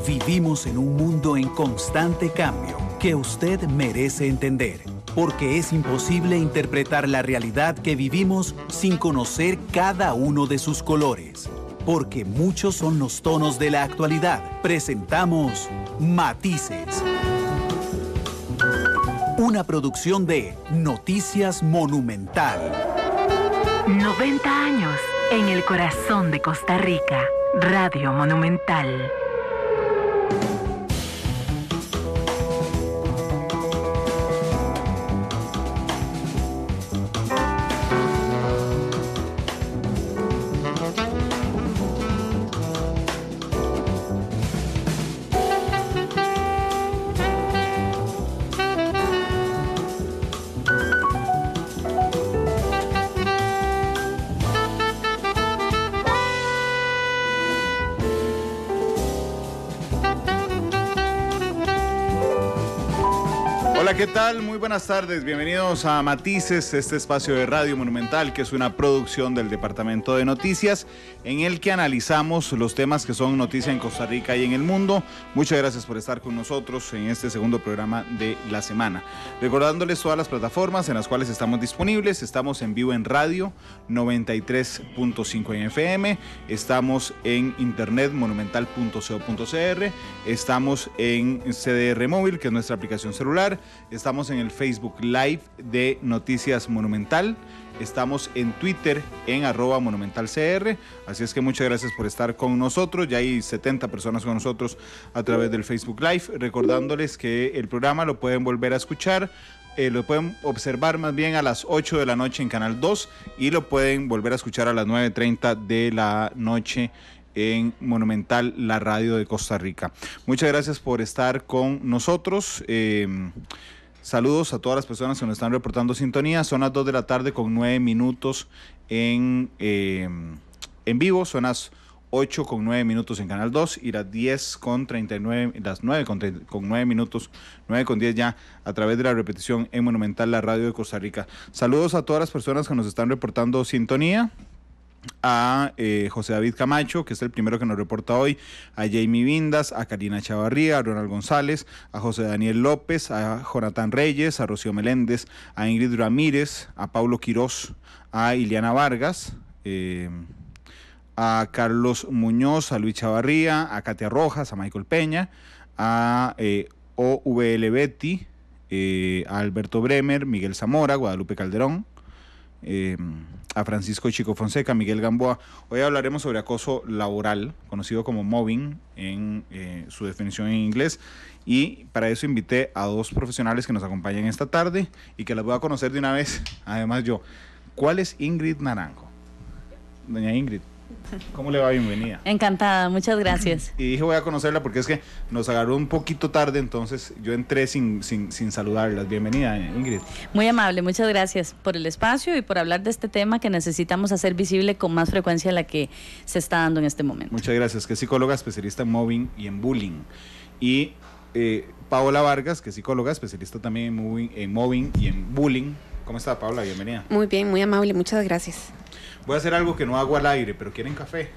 Vivimos en un mundo en constante cambio que usted merece entender, porque es imposible interpretar la realidad que vivimos sin conocer cada uno de sus colores. Porque muchos son los tonos de la actualidad. Presentamos Matices. Una producción de Noticias Monumental. 90 años en el corazón de Costa Rica. Radio Monumental. Hola, ¿qué tal? Muy buenas tardes, bienvenidos a Matices, este espacio de Radio Monumental que es una producción del Departamento de Noticias en el que analizamos los temas que son noticia en Costa Rica y en el mundo. Muchas gracias por estar con nosotros en este segundo programa de la semana. Recordándoles todas las plataformas en las cuales estamos disponibles. Estamos en vivo en radio 93.5 en FM, estamos en internet monumental.co.cr, estamos en CDR Móvil, que es nuestra aplicación celular. Estamos en el Facebook Live de Noticias Monumental. Estamos en Twitter en @monumentalcr. Así es que muchas gracias por estar con nosotros. Ya hay 70 personas con nosotros a través del Facebook Live. Recordándoles que el programa lo pueden volver a escuchar. Lo pueden observar más bien a las 8 de la noche en Canal 2 y lo pueden volver a escuchar a las 9:30 de la noche en Monumental, la radio de Costa Rica. Muchas gracias por estar con nosotros. Saludos a todas las personas que nos están reportando sintonía. Son las 2 de la tarde con 9 minutos en vivo. Son las 8 con 9 minutos en Canal 2 y las 10 con 39, las 9 con 9 minutos, 9 con 10 ya a través de la repetición en Monumental, la radio de Costa Rica. Saludos a todas las personas que nos están reportando sintonía. A José David Camacho, que es el primero que nos reporta hoy, a Jamie Vindas, a Karina Chavarría, a Ronald González, a José Daniel López, a Jonathan Reyes, a Rocío Meléndez, a Ingrid Ramírez, a Paulo Quiroz, a Iliana Vargas, a Carlos Muñoz, a Luis Chavarría, a Katia Rojas, a Michael Peña, a OVL Betty, a Alberto Bremer, Miguel Zamora, Guadalupe Calderón, a Francisco Chico Fonseca, Miguel Gamboa. Hoy hablaremos sobre acoso laboral, conocido como mobbing en su definición en inglés, y para eso invité a dos profesionales que nos acompañan esta tarde y que las voy a conocer de una vez, además yo. ¿Cuál es Ingrid Naranjo? Doña Ingrid, ¿cómo le va? Bienvenida. Encantada, muchas gracias. Y dije voy a conocerla porque es que nos agarró un poquito tarde, entonces yo entré sin saludarlas. Bienvenida, Ingrid. Muy amable, muchas gracias por el espacio y por hablar de este tema que necesitamos hacer visible con más frecuencia de la que se está dando en este momento. Muchas gracias, que es psicóloga especialista en mobbing y en bullying. Y Paola Vargas, que es psicóloga especialista también en mobbing y en bullying. ¿Cómo está, Paola? Bienvenida. Muy bien, muy amable, muchas gracias. Voy a hacer algo que no hago al aire, pero ¿quieren café?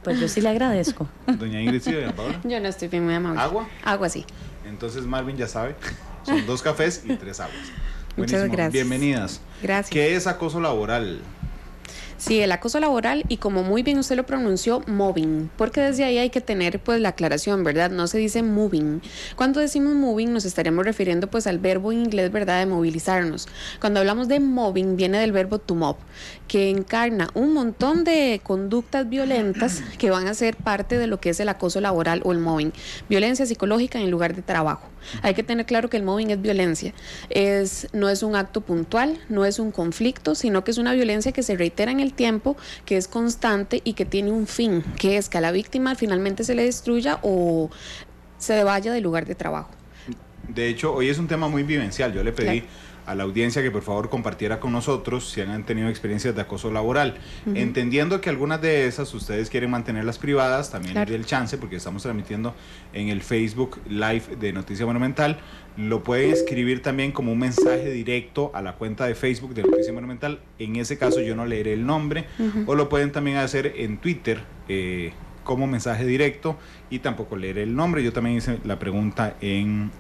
Pues yo sí le agradezco. Doña Ingrid, ¿sí, doña Paola? Yo no estoy bien, muy amable. ¿Agua? Agua, sí. Entonces Marvin ya sabe, son 2 cafés y 3 aguas. Muchas gracias. Bienvenidas. Gracias. ¿Qué es acoso laboral? Sí, el acoso laboral, y como muy bien usted lo pronunció, mobbing, porque desde ahí hay que tener pues la aclaración, ¿verdad? No se dice moving. Cuando decimos moving nos estaremos refiriendo pues al verbo en inglés, ¿verdad?, de movilizarnos. Cuando hablamos de mobbing viene del verbo to mob, que encarna un montón de conductas violentas que van a ser parte de lo que es el acoso laboral o el mobbing. Violencia psicológica en el lugar de trabajo. Hay que tener claro que el mobbing es violencia. No es un acto puntual, no es un conflicto, sino que es una violencia que se reitera en el tiempo, que es constante y que tiene un fin, que es que a la víctima finalmente se le destruya o se vaya del lugar de trabajo. De hecho, hoy es un tema muy vivencial. Yo le pedí a la audiencia que por favor compartiera con nosotros si han tenido experiencias de acoso laboral. Entendiendo que algunas de esas ustedes quieren mantenerlas privadas, también les doy el chance, porque estamos transmitiendo en el Facebook Live de Noticia Monumental. Lo pueden escribir también como un mensaje directo a la cuenta de Facebook de Noticia Monumental. En ese caso yo no leeré el nombre. O lo pueden también hacer en Twitter, como mensaje directo y tampoco leer el nombre. Yo también hice la pregunta en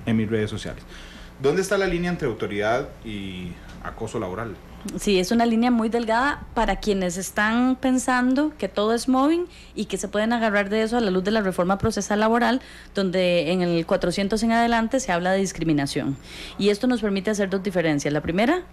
mis redes sociales. ¿Dónde está la línea entre autoridad y acoso laboral? Sí, es una línea muy delgada para quienes están pensando que todo es mobbing y que se pueden agarrar de eso a la luz de la reforma procesal laboral, donde en el 400 en adelante se habla de discriminación. Y esto nos permite hacer dos diferencias. La primera,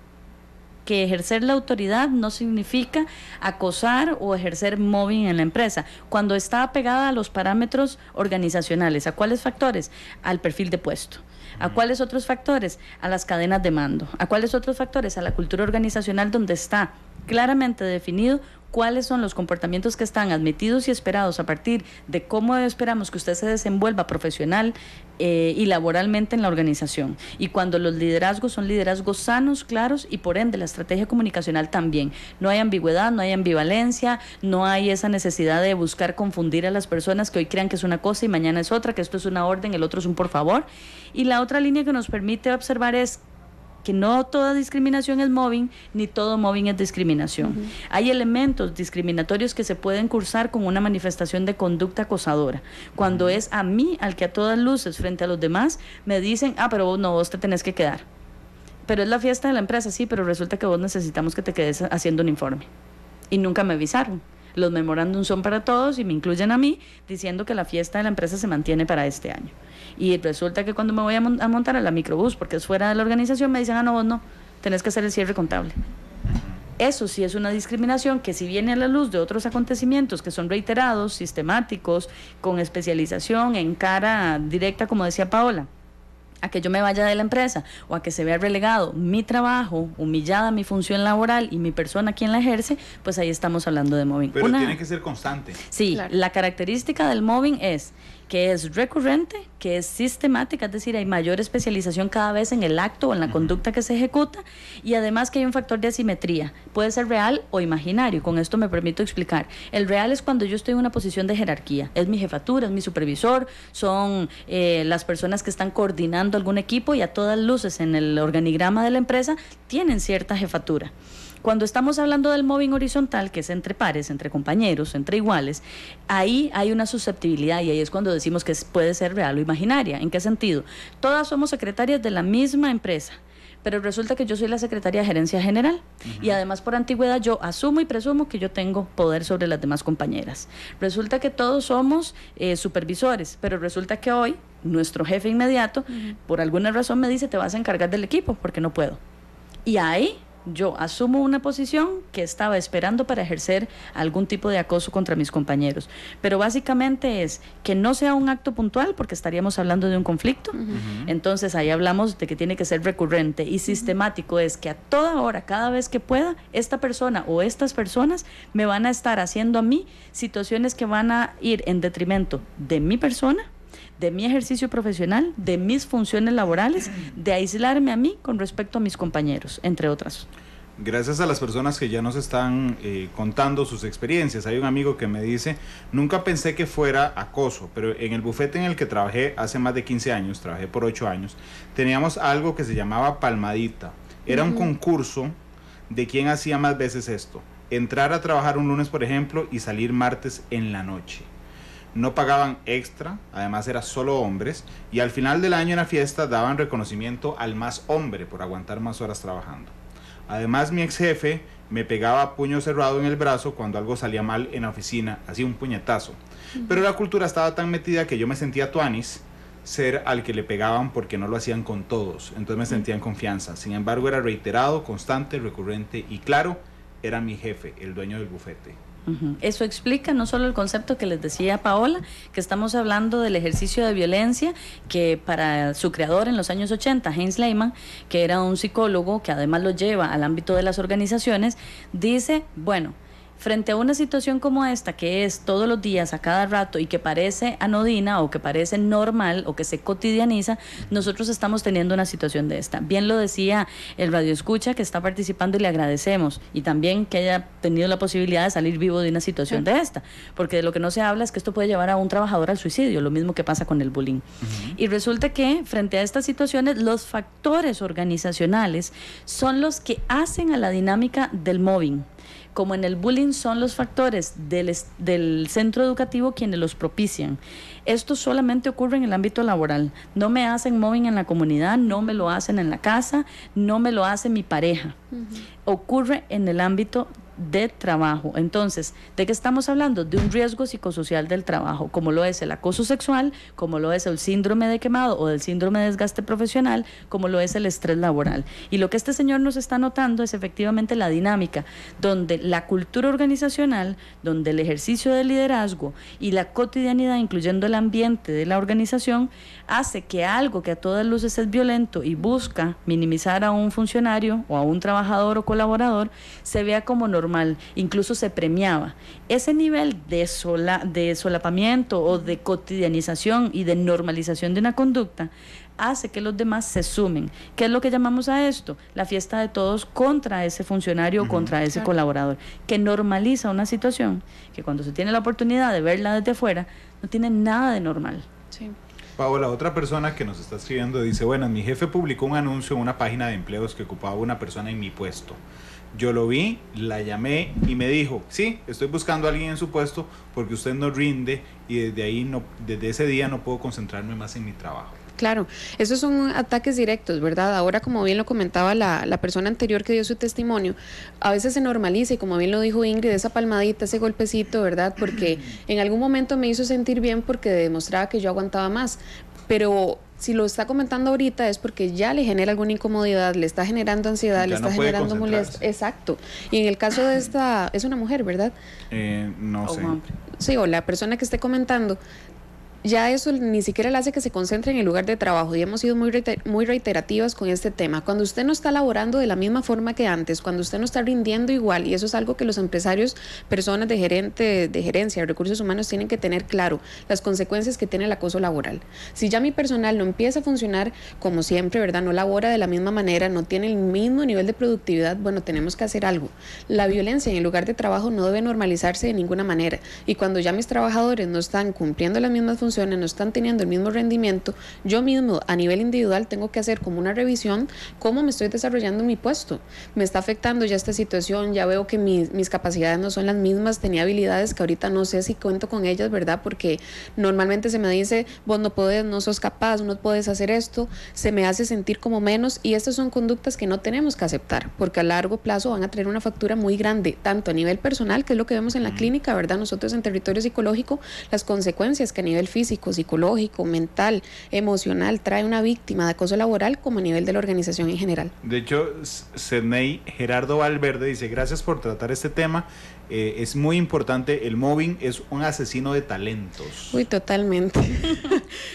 que ejercer la autoridad no significa acosar o ejercer mobbing en la empresa, cuando está apegada a los parámetros organizacionales. ¿A cuáles factores? Al perfil de puesto. ¿A cuáles otros factores? A las cadenas de mando. ¿A cuáles otros factores? A la cultura organizacional, donde está claramente definido cuáles son los comportamientos que están admitidos y esperados a partir de cómo esperamos que usted se desenvuelva profesional y laboralmente en la organización. Y cuando los liderazgos son liderazgos sanos, claros, y por ende la estrategia comunicacional también. No hay ambigüedad, no hay ambivalencia, no hay esa necesidad de buscar confundir a las personas que hoy crean que es una cosa y mañana es otra, que esto es una orden, el otro es un por favor. Y la otra línea que nos permite observar es que no toda discriminación es mobbing, ni todo mobbing es discriminación. Hay elementos discriminatorios que se pueden cursar con una manifestación de conducta acosadora. Cuando es a mí, al que a todas luces, frente a los demás, me dicen, pero vos no, vos te tenés que quedar. Pero es la fiesta de la empresa, sí, pero resulta que vos necesitamos que te quedes haciendo un informe. Y nunca me avisaron. Los memorándum son para todos y me incluyen a mí, diciendo que la fiesta de la empresa se mantiene para este año. Y resulta que cuando me voy a montar a la microbús, porque es fuera de la organización, me dicen, no, vos no, tenés que hacer el cierre contable. Eso sí es una discriminación que, si viene a la luz de otros acontecimientos que son reiterados, sistemáticos, con especialización en cara directa, como decía Paola, a que yo me vaya de la empresa o a que se vea relegado mi trabajo, humillada mi función laboral y mi persona quien la ejerce, pues ahí estamos hablando de mobbing. Pero tiene que ser constante. Sí, claro. La característica del mobbing es que es recurrente, que es sistemática, es decir, hay mayor especialización cada vez en el acto o en la conducta que se ejecuta, y además que hay un factor de asimetría, puede ser real o imaginario. Con esto me permito explicar. El real es cuando yo estoy en una posición de jerarquía, es mi jefatura, es mi supervisor, son las personas que están coordinando algún equipo y a todas luces en el organigrama de la empresa tienen cierta jefatura. Cuando estamos hablando del mobbing horizontal, que es entre pares, entre compañeros, entre iguales, ahí hay una susceptibilidad y ahí es cuando decimos que puede ser real o imaginaria. ¿En qué sentido? Todas somos secretarias de la misma empresa, pero resulta que yo soy la secretaria de gerencia general y además por antigüedad yo asumo y presumo que yo tengo poder sobre las demás compañeras. Resulta que todos somos supervisores, pero resulta que hoy nuestro jefe inmediato por alguna razón me dice, te vas a encargar del equipo porque no puedo. Y ahí yo asumo una posición que estaba esperando para ejercer algún tipo de acoso contra mis compañeros. Pero básicamente es que no sea un acto puntual, porque estaríamos hablando de un conflicto. Entonces ahí hablamos de que tiene que ser recurrente y sistemático. Es que a toda hora, cada vez que pueda, esta persona o estas personas me van a estar haciendo a mí situaciones que van a ir en detrimento de mi persona, de mi ejercicio profesional, de mis funciones laborales, de aislarme a mí con respecto a mis compañeros, entre otras. Gracias a las personas que ya nos están contando sus experiencias. Hay un amigo que me dice, nunca pensé que fuera acoso, pero en el bufete en el que trabajé hace más de 15 años, trabajé por 8 años, teníamos algo que se llamaba palmadita. Era un concurso de quién hacía más veces esto. Entrar a trabajar un lunes, por ejemplo, y salir martes en la noche. No pagaban extra, además era solo hombres, y al final del año en la fiesta daban reconocimiento al más hombre por aguantar más horas trabajando. Además, mi ex jefe me pegaba puño cerrado en el brazo cuando algo salía mal en la oficina, hacía un puñetazo. Pero la cultura estaba tan metida que yo me sentía tuanis ser al que le pegaban porque no lo hacían con todos, entonces me sentía en confianza. Sin embargo, era reiterado, constante, recurrente y claro, era mi jefe, el dueño del bufete. Eso explica no solo el concepto que les decía Paola, que estamos hablando del ejercicio de violencia, que para su creador en los años 80, Heinz Lehmann, que era un psicólogo que además lo lleva al ámbito de las organizaciones, dice, bueno, frente a una situación como esta, que es todos los días, a cada rato, y que parece anodina o que parece normal o que se cotidianiza, nosotros estamos teniendo una situación de esta. Bien lo decía el radioescucha que está participando y le agradecemos, y también que haya tenido la posibilidad de salir vivo de una situación de esta, porque de lo que no se habla es que esto puede llevar a un trabajador al suicidio, lo mismo que pasa con el bullying. Y resulta que frente a estas situaciones, los factores organizacionales son los que hacen a la dinámica del mobbing. como en el bullying son los factores del centro educativo quienes los propician. Esto solamente ocurre en el ámbito laboral. No me hacen mobbing en la comunidad, no me lo hacen en la casa, no me lo hace mi pareja. Ocurre en el ámbito de trabajo. Entonces, ¿de qué estamos hablando? De un riesgo psicosocial del trabajo, como lo es el acoso sexual, como lo es el síndrome de quemado o del síndrome de desgaste profesional, como lo es el estrés laboral. Y lo que este señor nos está notando es efectivamente la dinámica, donde la cultura organizacional, donde el ejercicio de liderazgo y la cotidianidad, incluyendo el ambiente de la organización, hace que algo que a todas luces es violento y busca minimizar a un funcionario o a un trabajador o colaborador, se vea como normal. Incluso se premiaba. Ese nivel de solapamiento o de cotidianización y de normalización de una conducta hace que los demás se sumen. ¿Qué es lo que llamamos a esto? La fiesta de todos contra ese funcionario o contra ese colaborador, que normaliza una situación que cuando se tiene la oportunidad de verla desde afuera, no tiene nada de normal. Sí. Paola, otra persona que nos está escribiendo dice, bueno, mi jefe publicó un anuncio en una página de empleos que ocupaba una persona en mi puesto. Yo lo vi, la llamé y me dijo, sí, estoy buscando a alguien en su puesto porque usted no rinde y desde ese día no puedo concentrarme más en mi trabajo. Claro, esos son ataques directos, ¿verdad? Ahora, como bien lo comentaba la persona anterior que dio su testimonio, a veces se normaliza y como bien lo dijo Ingrid, esa palmadita, ese golpecito, ¿verdad? Porque en algún momento me hizo sentir bien porque demostraba que yo aguantaba más, pero si lo está comentando ahorita es porque ya le genera alguna incomodidad, le está generando ansiedad, le está generando molestia. Exacto. Y en el caso de esta, es una mujer, ¿verdad? No sé. Sí, o la persona que esté comentando, ya eso ni siquiera le hace que se concentre en el lugar de trabajo y hemos sido muy reiterativas con este tema. Cuando usted no está laborando de la misma forma que antes, cuando usted no está rindiendo igual, y eso es algo que los empresarios, personas de gerencia, de recursos humanos tienen que tener claro, las consecuencias que tiene el acoso laboral. Si ya mi personal no empieza a funcionar como siempre, ¿verdad? No labora de la misma manera, no tiene el mismo nivel de productividad, bueno, tenemos que hacer algo. La violencia en el lugar de trabajo no debe normalizarse de ninguna manera y cuando ya mis trabajadores no están cumpliendo las mismas funciones, no están teniendo el mismo rendimiento, yo mismo a nivel individual tengo que hacer como una revisión cómo me estoy desarrollando en mi puesto. Me está afectando ya esta situación, ya veo que mis capacidades no son las mismas, tenía habilidades que ahorita no sé si cuento con ellas, ¿verdad? Porque normalmente se me dice, vos no podés, no sos capaz, no podés hacer esto, se me hace sentir como menos y estas son conductas que no tenemos que aceptar, porque a largo plazo van a traer una factura muy grande, tanto a nivel personal, que es lo que vemos en la clínica, ¿verdad? Nosotros en territorio psicológico, las consecuencias que a nivel físico, psicológico, mental, emocional trae una víctima de acoso laboral como a nivel de la organización en general. De hecho, Sedney Gerardo Valverde dice, gracias por tratar este tema, es muy importante, el mobbing es un asesino de talentos. Uy, totalmente.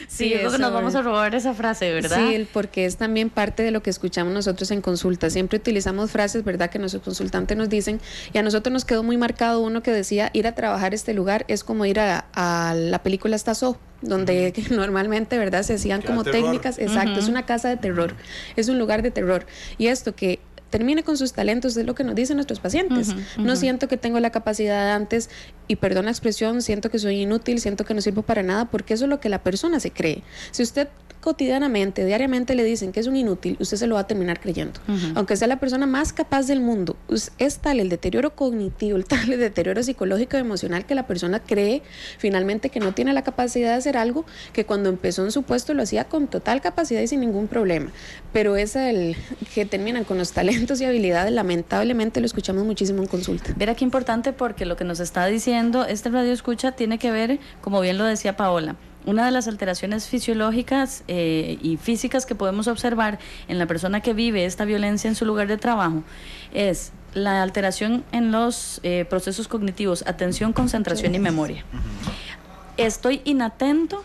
Sí, yo creo que nos vamos a robar esa frase, ¿verdad? Sí, porque es también parte de lo que escuchamos nosotros en consulta. Siempre utilizamos frases, ¿verdad?, que nuestros consultantes nos dicen, y a nosotros nos quedó muy marcado uno que decía, ir a trabajar a este lugar es como ir a la película Stazó, donde normalmente, ¿verdad?, se hacían como técnicas, exacto, es una casa de terror, es un lugar de terror, y esto que termine con sus talentos es lo que nos dicen nuestros pacientes. No siento que tengo la capacidad de antes y perdón la expresión, siento que soy inútil, siento que no sirvo para nada, porque eso es lo que la persona se cree. Si usted cotidianamente, diariamente le dicen que es un inútil, usted se lo va a terminar creyendo. Aunque sea la persona más capaz del mundo, es tal el deterioro cognitivo, tal el deterioro psicológico y emocional que la persona cree finalmente que no tiene la capacidad de hacer algo que cuando empezó en su puesto lo hacía con total capacidad y sin ningún problema. Pero es el que terminan con los talentos y habilidades, lamentablemente lo escuchamos muchísimo en consulta. Verá qué importante, porque lo que nos está diciendo este radio escucha tiene que ver, como bien lo decía Paola, una de las alteraciones fisiológicas y físicas que podemos observar en la persona que vive esta violencia en su lugar de trabajo es la alteración en los procesos cognitivos, atención, concentración y memoria. Estoy inatento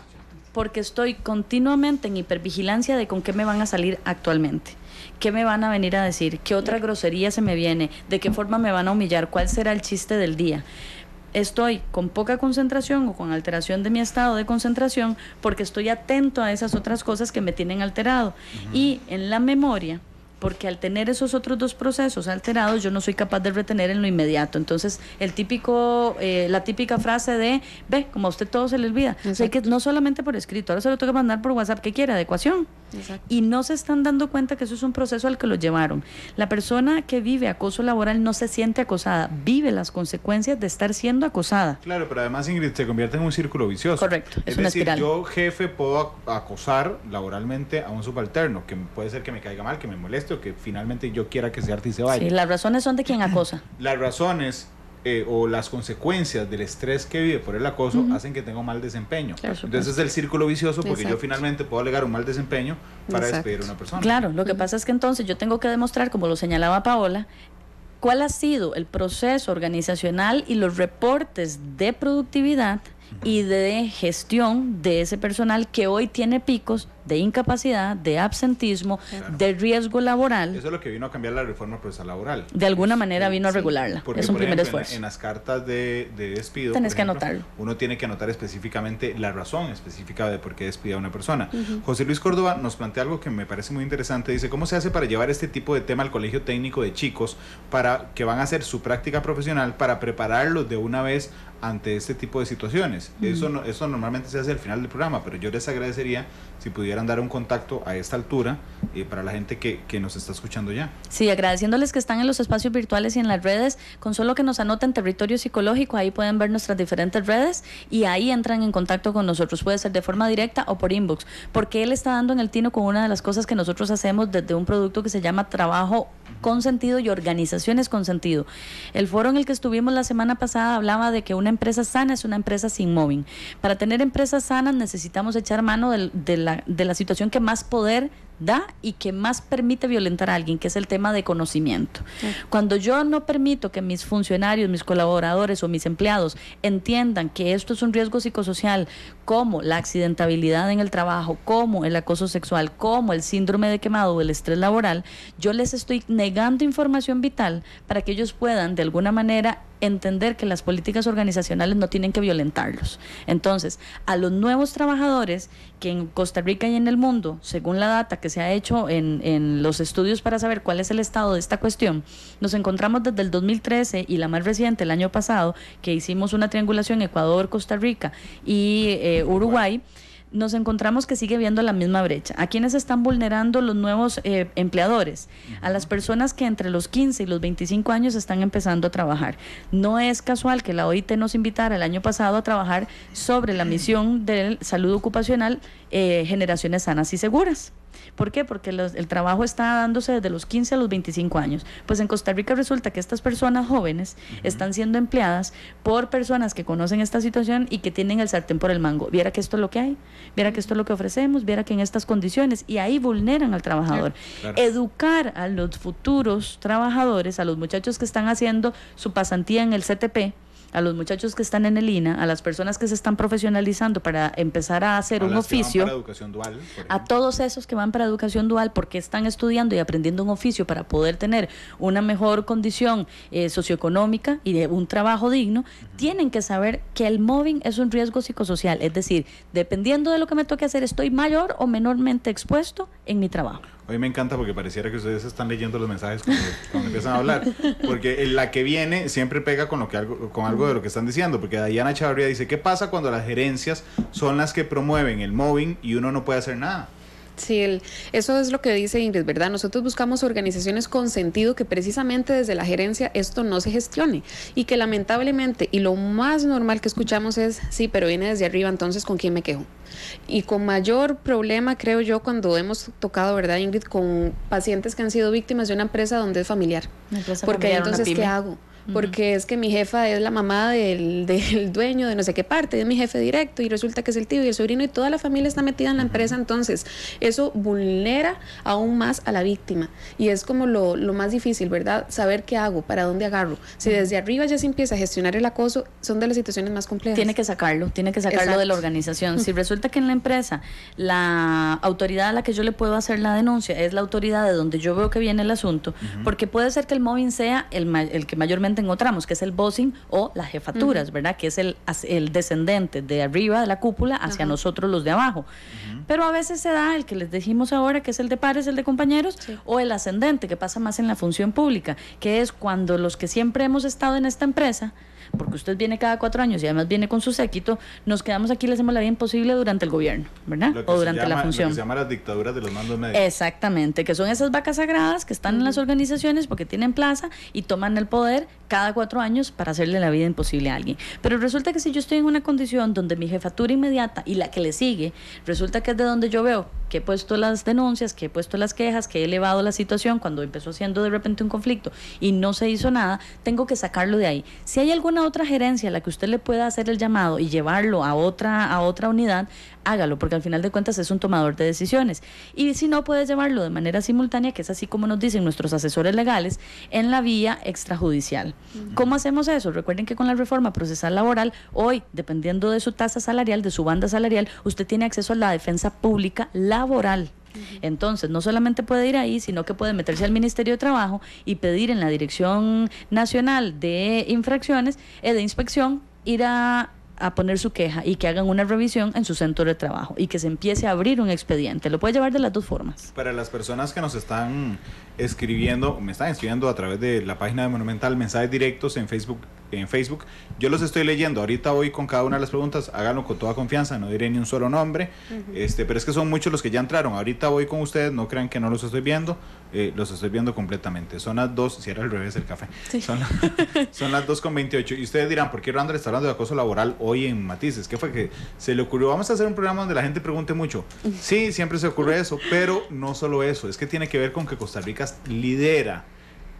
porque estoy continuamente en hipervigilancia de con qué me van a salir actualmente. ¿Qué me van a venir a decir? ¿Qué otra grosería se me viene? ¿De qué forma me van a humillar? ¿Cuál será el chiste del día? Estoy con poca concentración o con alteración de mi estado de concentración porque estoy atento a esas otras cosas que me tienen alterado. Y en la memoria, porque al tener esos otros dos procesos alterados, yo no soy capaz de retener en lo inmediato. Entonces, la típica frase de, ve, como a usted todo se le olvida. O sea, que no solamente por escrito, ahora se lo tengo que mandar por WhatsApp. ¿Qué quiere? ¿Adecuación? Exacto. Y no se están dando cuenta que eso es un proceso al que lo llevaron. La persona que vive acoso laboral no se siente acosada, vive las consecuencias de estar siendo acosada. Claro, pero además, Ingrid, se convierte en un círculo vicioso. Correcto, es una decir, espiral. yo, jefe, puedo acosar laboralmente a un subalterno, que puede ser que me caiga mal, que me moleste o que finalmente yo quiera que ese arte se vaya. Sí, las razones son de quien acosa. Las razones o las consecuencias del estrés que vive por el acoso hacen que tenga un mal desempeño. Claro, Entonces es el círculo vicioso porque Exacto. yo finalmente puedo alegar un mal desempeño para Exacto. despedir a una persona. Claro, lo que pasa es que entonces yo tengo que demostrar, como lo señalaba Paola, cuál ha sido el proceso organizacional y los reportes de productividad y de gestión de ese personal que hoy tiene picos de incapacidad, de absentismo, Claro. de riesgo laboral. Eso es lo que vino a cambiar la reforma procesal laboral. De alguna manera vino a Sí, regularla. porque, Es un por primer ejemplo, esfuerzo. en las cartas de despido, Tenés por que ejemplo, anotarlo. uno tiene que anotar específicamente la razón específica de por qué despide a una persona. José Luis Córdoba nos plantea algo que me parece muy interesante. Dice, ¿cómo se hace para llevar este tipo de tema al colegio técnico de chicos para que van a hacer su práctica profesional para prepararlos de una vez ante este tipo de situaciones? Eso normalmente se hace al final del programa, pero yo les agradecería si pudieran dar un contacto a esta altura para la gente que nos está escuchando ya. Sí, agradeciéndoles que están en los espacios virtuales y en las redes, con solo que nos anoten Territorio Psicológico, ahí pueden ver nuestras diferentes redes y ahí entran en contacto con nosotros, puede ser de forma directa o por inbox, porque él está dando en el tino con una de las cosas que nosotros hacemos desde un producto que se llama Trabajo con Sentido y Organizaciones con Sentido. El foro en el que estuvimos la semana pasada hablaba de que una empresa sana es una empresa sin mobbing. Para tener empresas sanas necesitamos echar mano de la situación que más poder da y que más permite violentar a alguien, que es el tema de conocimiento. Cuando yo no permito que mis funcionarios, mis colaboradores o mis empleados entiendan que esto es un riesgo psicosocial, como la accidentabilidad en el trabajo, como el acoso sexual, como el síndrome de quemado o el estrés laboral, yo les estoy negando información vital para que ellos puedan de alguna manera entender que las políticas organizacionales no tienen que violentarlos. Entonces, a los nuevos trabajadores que en Costa Rica y en el mundo, según la data que se ha hecho en los estudios para saber cuál es el estado de esta cuestión, nos encontramos desde el 2013 y la más reciente, el año pasado, que hicimos una triangulación Ecuador, Costa Rica y Uruguay, nos encontramos que sigue habiendo la misma brecha. ¿A quiénes están vulnerando los nuevos empleadores? A las personas que entre los 15 y los 25 años están empezando a trabajar. No es casual que la OIT nos invitara el año pasado a trabajar sobre la misión de salud ocupacional, generaciones sanas y seguras. ¿Por qué? Porque el trabajo está dándose desde los 15 a los 25 años. Pues en Costa Rica resulta que estas personas jóvenes están siendo empleadas por personas que conocen esta situación y que tienen el sartén por el mango. Viera que esto es lo que hay, viera que esto es lo que ofrecemos, viera que en estas condiciones, y ahí vulneran al trabajador. Claro. Educar a los futuros trabajadores, a los muchachos que están haciendo su pasantía en el CTP, a los muchachos que están en el INA, a las personas que se están profesionalizando para empezar a hacer un oficio, para educación dual, por ejemplo. a todos esos que van para educación dual porque están estudiando y aprendiendo un oficio para poder tener una mejor condición socioeconómica y de un trabajo digno, tienen que saber que el mobbing es un riesgo psicosocial, es decir, dependiendo de lo que me toque hacer, estoy mayor o menormente expuesto en mi trabajo. Hoy me encanta porque pareciera que ustedes están leyendo los mensajes cuando empiezan a hablar, porque la que viene siempre pega con algo de lo que están diciendo, porque Diana Chavarría dice, ¿qué pasa cuando las gerencias son las que promueven el mobbing y uno no puede hacer nada? Sí, eso es lo que dice Ingrid, ¿verdad? Nosotros buscamos organizaciones con sentido que precisamente desde la gerencia esto no se gestione y que lamentablemente, y lo más normal que escuchamos es, sí, pero viene desde arriba, entonces ¿con quién me quejo? Y con mayor problema, creo yo, cuando hemos tocado, ¿verdad, Ingrid?, con pacientes que han sido víctimas de una empresa donde es familiar. Porque entonces, ¿qué hago? Porque es que mi jefa es la mamá del dueño de no sé qué parte, es mi jefe directo y resulta que es el tío y el sobrino y toda la familia está metida en la empresa, entonces eso vulnera aún más a la víctima y es como lo más difícil, ¿verdad? Saber qué hago, para dónde agarro. Si desde arriba ya se empieza a gestionar el acoso, son de las situaciones más complejas. Tiene que sacarlo Exacto. de la organización. Si resulta que en la empresa la autoridad a la que yo le puedo hacer la denuncia es la autoridad de donde yo veo que viene el asunto, porque puede ser que el mobbing sea el que mayormente encontramos, que es el bossing o las jefaturas, ¿verdad? Que es el descendente de arriba de la cúpula hacia nosotros los de abajo. Pero a veces se da el que les dijimos ahora, que es el de pares, el de compañeros, o el ascendente, que pasa más en la función pública, que es cuando los que siempre hemos estado en esta empresa porque usted viene cada 4 años y además viene con su séquito, nos quedamos aquí y le hacemos la vida imposible durante el gobierno, ¿verdad? O durante la función. Lo que se llama las dictaduras de los mandos medios. Exactamente, que son esas vacas sagradas que están en las organizaciones porque tienen plaza y toman el poder cada 4 años para hacerle la vida imposible a alguien. Pero resulta que si yo estoy en una condición donde mi jefatura inmediata y la que le sigue, resulta que es de donde yo veo que he puesto las denuncias, que he puesto las quejas, que he elevado la situación cuando empezó siendo de repente un conflicto y no se hizo nada, tengo que sacarlo de ahí. Si hay alguna otra gerencia a la que usted le pueda hacer el llamado y llevarlo a otra unidad, hágalo, porque al final de cuentas es un tomador de decisiones. Y si no, puede llevarlo de manera simultánea, que es así como nos dicen nuestros asesores legales, en la vía extrajudicial. ¿Cómo hacemos eso? Recuerden que con la reforma procesal laboral, hoy, dependiendo de su tasa salarial, de su banda salarial, usted tiene acceso a la defensa pública laboral. Entonces, no solamente puede ir ahí, sino que puede meterse al Ministerio de Trabajo y pedir en la Dirección Nacional de Infracciones, de Inspección, ir a poner su queja y que hagan una revisión en su centro de trabajo y que se empiece a abrir un expediente. Lo puede llevar de las dos formas. Para las personas que nos están escribiendo, me están escribiendo a través de la página de Monumental, mensajes directos en Facebook, yo los estoy leyendo. Ahorita voy con cada una de las preguntas, háganlo con toda confianza, no diré ni un solo nombre, pero es que son muchos los que ya entraron. Ahorita voy con ustedes, no crean que no los estoy viendo, los estoy viendo completamente. Son las 2, si era al revés el café, sí. Son las 2:28 y ustedes dirán, ¿por qué Randall está hablando de acoso laboral hoy en Matices? ¿Qué fue que se le ocurrió? Vamos a hacer un programa donde la gente pregunte mucho. Sí, siempre se ocurre eso, pero no solo eso, es que tiene que ver con que Costa Rica lidera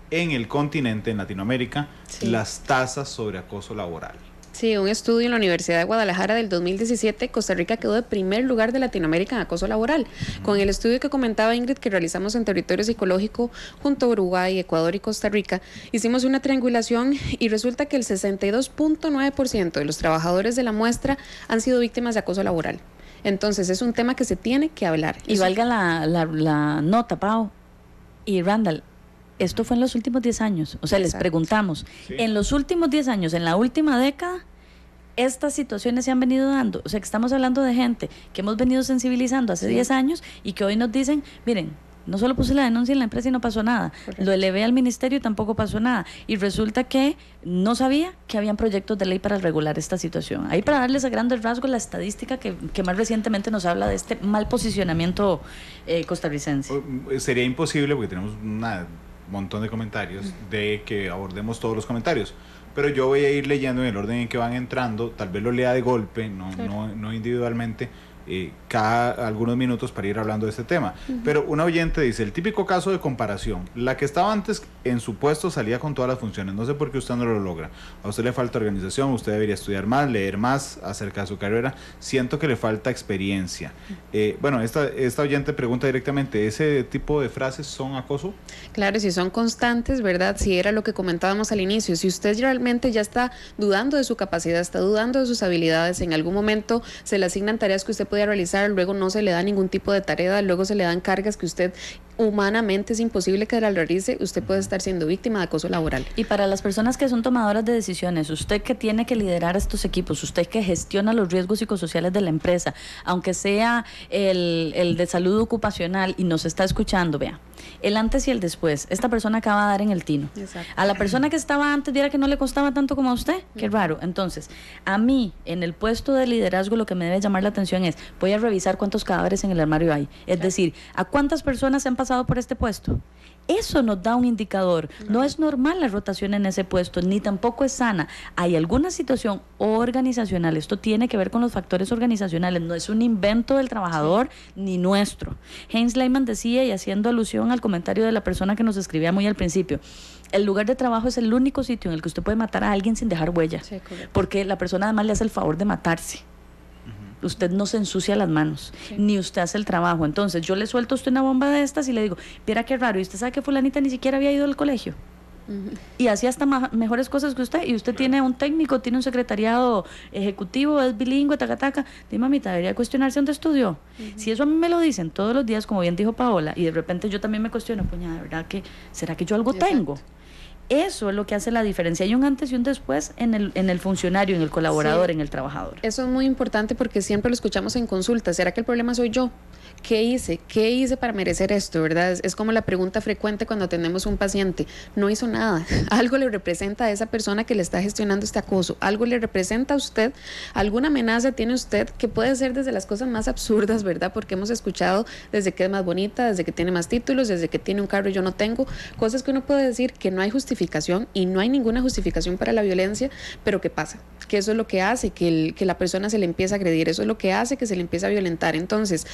en el continente, en Latinoamérica, las tasas sobre acoso laboral. Sí, un estudio en la Universidad de Guadalajara del 2017, Costa Rica quedó de primer lugar de Latinoamérica en acoso laboral. Con el estudio que comentaba Ingrid, que realizamos en territorio psicológico junto a Uruguay, Ecuador y Costa Rica, hicimos una triangulación y resulta que el 62.9% de los trabajadores de la muestra han sido víctimas de acoso laboral. Entonces, es un tema que se tiene que hablar. Y valga la nota, Pau y Randall, esto fue en los últimos 10 años. O sea, les preguntamos, en los últimos 10 años, en la última década, estas situaciones se han venido dando. O sea, que estamos hablando de gente que hemos venido sensibilizando hace 10 años y que hoy nos dicen, miren, no solo puse la denuncia en la empresa y no pasó nada. Correcto. Lo elevé al ministerio y tampoco pasó nada. Y resulta que no sabía que habían proyectos de ley para regular esta situación. Ahí para darles a grandes rasgos la estadística que más recientemente nos habla de este mal posicionamiento costarricense. Sería imposible, porque tenemos un montón de comentarios, de que abordemos todos los comentarios. Pero yo voy a ir leyendo en el orden en que van entrando, tal vez lo lea de golpe, no individualmente, cada algunos minutos para ir hablando de este tema. Pero una oyente dice, el típico caso de comparación, la que estaba antes en su puesto salía con todas las funciones, no sé por qué usted no lo logra, a usted le falta organización, usted debería estudiar más, leer más acerca de su carrera, siento que le falta experiencia. Bueno, esta oyente pregunta directamente, ¿ese tipo de frases son acoso? Claro, si son constantes, ¿verdad? Si era lo que comentábamos al inicio, si usted realmente ya está dudando de su capacidad, está dudando de sus habilidades, en algún momento se le asignan tareas que usted puede realizar, luego no se le da ningún tipo de tarea, luego se le dan cargas que usted humanamente es imposible que la realice, usted puede estar siendo víctima de acoso laboral. Y para las personas que son tomadoras de decisiones, usted que tiene que liderar estos equipos, usted que gestiona los riesgos psicosociales de la empresa, aunque sea el de salud ocupacional y nos está escuchando, vea, el antes y el después, esta persona acaba de dar en el tino. Exacto. A la persona que estaba antes viera que no le costaba tanto como a usted, qué raro. Entonces, a mí, en el puesto de liderazgo, lo que me debe llamar la atención es, voy a revisar cuántos cadáveres en el armario hay, es decir, a cuántas personas se han pasado por este puesto. Eso nos da un indicador. No es normal la rotación en ese puesto, ni tampoco es sana. Hay alguna situación organizacional. Esto tiene que ver con los factores organizacionales. No es un invento del trabajador ni nuestro. Heinz Lehmann decía, y haciendo alusión al comentario de la persona que nos escribía muy al principio, el lugar de trabajo es el único sitio en el que usted puede matar a alguien sin dejar huella. Sí, porque la persona además le hace el favor de matarse. Usted no se ensucia las manos, ni usted hace el trabajo. Entonces yo le suelto a usted una bomba de estas y le digo, viera qué raro, y usted sabe que fulanita ni siquiera había ido al colegio y hacía hasta mejores cosas que usted, y usted tiene un técnico, tiene un secretariado ejecutivo, es bilingüe, taca. Dime, mamita, debería cuestionarse dónde estudió. Si eso a mí me lo dicen todos los días, como bien dijo Paola, y de repente yo también me cuestiono, puña, ¿de verdad que será que yo algo tengo? Eso es lo que hace la diferencia. Hay un antes y un después en el funcionario, en el colaborador, Sí. en el trabajador. Eso es muy importante porque siempre lo escuchamos en consulta. ¿Será que el problema soy yo? ¿Qué hice? ¿Qué hice para merecer esto? ¿Verdad? Es como la pregunta frecuente cuando atendemos a un paciente. No hizo nada. Algo le representa a esa persona que le está gestionando este acoso. Algo le representa a usted. Alguna amenaza tiene usted que puede ser desde las cosas más absurdas, ¿verdad? Porque hemos escuchado desde que es más bonita, desde que tiene más títulos, desde que tiene un carro y yo no tengo. Cosas que uno puede decir que no hay justificación y no hay ninguna justificación para la violencia, pero ¿qué pasa? Que eso es lo que hace que la persona se le empiece a agredir. Eso es lo que hace que se le empiece a violentar. Entonces,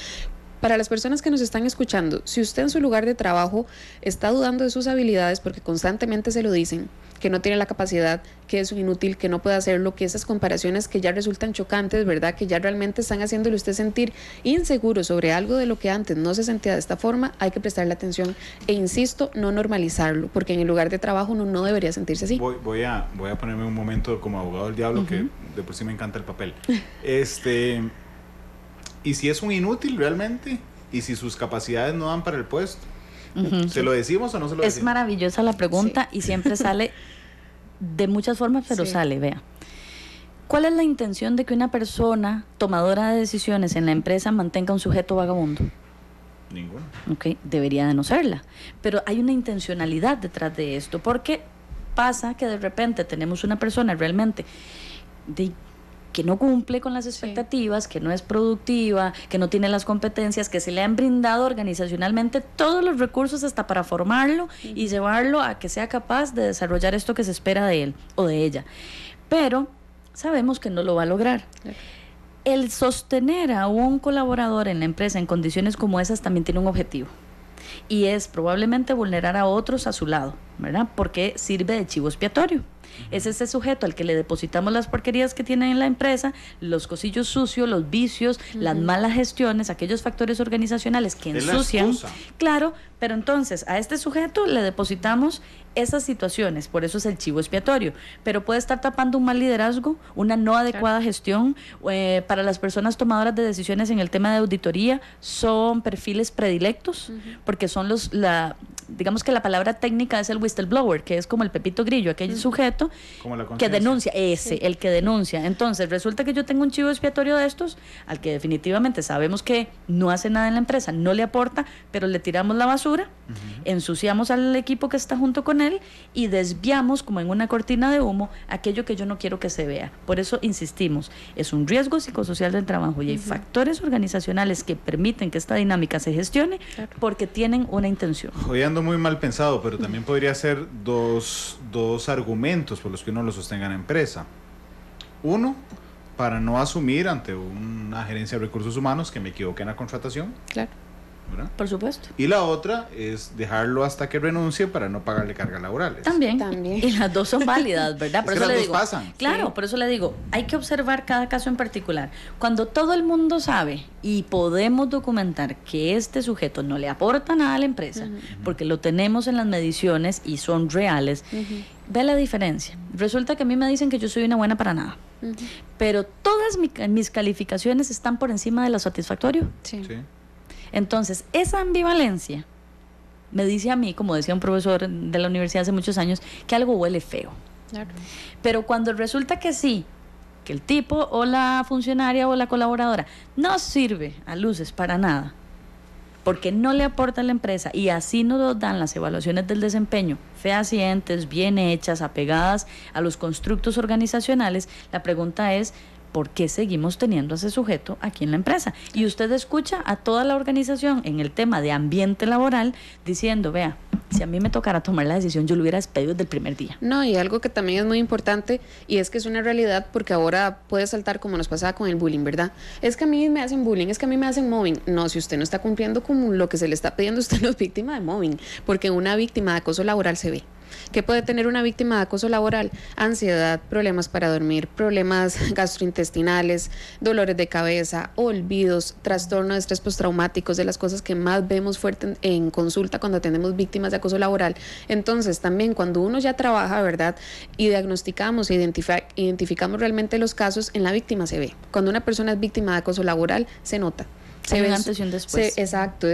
para las personas que nos están escuchando, si usted en su lugar de trabajo está dudando de sus habilidades porque constantemente se lo dicen, que no tiene la capacidad, que es un inútil, que no puede hacerlo, que esas comparaciones que ya resultan chocantes, ¿verdad? Que ya realmente están haciéndole usted sentir inseguro sobre algo de lo que antes no se sentía de esta forma, hay que prestarle atención e insisto, no normalizarlo, porque en el lugar de trabajo uno no debería sentirse así. Voy a ponerme un momento como abogado del diablo, que de por sí me encanta el papel. ¿Y si es un inútil realmente? ¿Y si sus capacidades no dan para el puesto? ¿Se lo decimos o no se lo decimos? Es maravillosa la pregunta y siempre sale de muchas formas, pero sale, vea. ¿Cuál es la intención de que una persona tomadora de decisiones en la empresa mantenga un sujeto vagabundo? Ninguna. Ok, debería de no serla. Pero hay una intencionalidad detrás de esto, porque pasa que de repente tenemos una persona realmente que no cumple con las expectativas, que no es productiva, que no tiene las competencias, que se le han brindado organizacionalmente todos los recursos hasta para formarlo y llevarlo a que sea capaz de desarrollar esto que se espera de él o de ella. Pero sabemos que no lo va a lograr. El sostener a un colaborador en la empresa en condiciones como esas también tiene un objetivo. Y es probablemente vulnerar a otros a su lado, ¿verdad? Porque sirve de chivo expiatorio. Es ese sujeto al que le depositamos las porquerías que tiene en la empresa, los cosillos sucios, los vicios, las malas gestiones, aquellos factores organizacionales que ensucian. Claro, pero entonces a este sujeto le depositamos esas situaciones, por eso es el chivo expiatorio, pero puede estar tapando un mal liderazgo, una no adecuada gestión. Para las personas tomadoras de decisiones en el tema de auditoría son perfiles predilectos, porque son digamos que la palabra técnica es el whistleblower, que es como el pepito grillo, aquel sujeto que denuncia, el que denuncia. Entonces resulta que yo tengo un chivo expiatorio de estos, al que definitivamente sabemos que no hace nada en la empresa, no le aporta, pero le tiramos la basura, ensuciamos al equipo que está junto con él y desviamos como en una cortina de humo aquello que yo no quiero que se vea. Por eso insistimos, es un riesgo psicosocial del trabajo y hay factores organizacionales que permiten que esta dinámica se gestione porque tienen una intención. Hoy ando muy mal pensado, pero también podría ser dos argumentos por los que uno lo sostenga en la empresa. Uno, para no asumir ante una gerencia de recursos humanos que me equivoque en la contratación. Claro. ¿Verdad? Por supuesto. Y la otra es dejarlo hasta que renuncie para no pagarle cargas laborales. También. Y las dos son válidas, ¿verdad? Por es eso que le las digo, dos pasan. Claro, por eso le digo, hay que observar cada caso en particular. Cuando todo el mundo sabe y podemos documentar que este sujeto no le aporta nada a la empresa, porque lo tenemos en las mediciones y son reales, ve la diferencia. Resulta que a mí me dicen que yo soy una buena para nada, pero todas mis calificaciones están por encima de lo satisfactorio. Sí. Entonces, esa ambivalencia me dice a mí, como decía un profesor de la universidad hace muchos años, que algo huele feo. Claro. Pero cuando resulta que sí, que el tipo o la funcionaria o la colaboradora no sirve a luces para nada, porque no le aporta a la empresa y así nos dan las evaluaciones del desempeño fehacientes, bien hechas, apegadas a los constructos organizacionales, la pregunta es, ¿por qué seguimos teniendo a ese sujeto aquí en la empresa? Y usted escucha a toda la organización en el tema de ambiente laboral diciendo, vea, si a mí me tocara tomar la decisión, yo lo hubiera despedido desde el primer día. No, y algo que también es muy importante, y es que es una realidad, porque ahora puede saltar como nos pasaba con el bullying, ¿verdad? Es que a mí me hacen bullying, es que a mí me hacen mobbing. No, si usted no está cumpliendo con lo que se le está pidiendo, usted no es víctima de mobbing, porque una víctima de acoso laboral se ve. ¿Qué puede tener una víctima de acoso laboral? Ansiedad, problemas para dormir, problemas gastrointestinales, dolores de cabeza, olvidos, trastorno de estrés postraumáticos, de las cosas que más vemos fuerte en consulta cuando tenemos víctimas de acoso laboral. Entonces, también cuando uno ya trabaja, ¿verdad? Y diagnosticamos, identificamos realmente los casos, en la víctima se ve. Cuando una persona es víctima de acoso laboral, se nota. Se ve antes y un después. Exacto.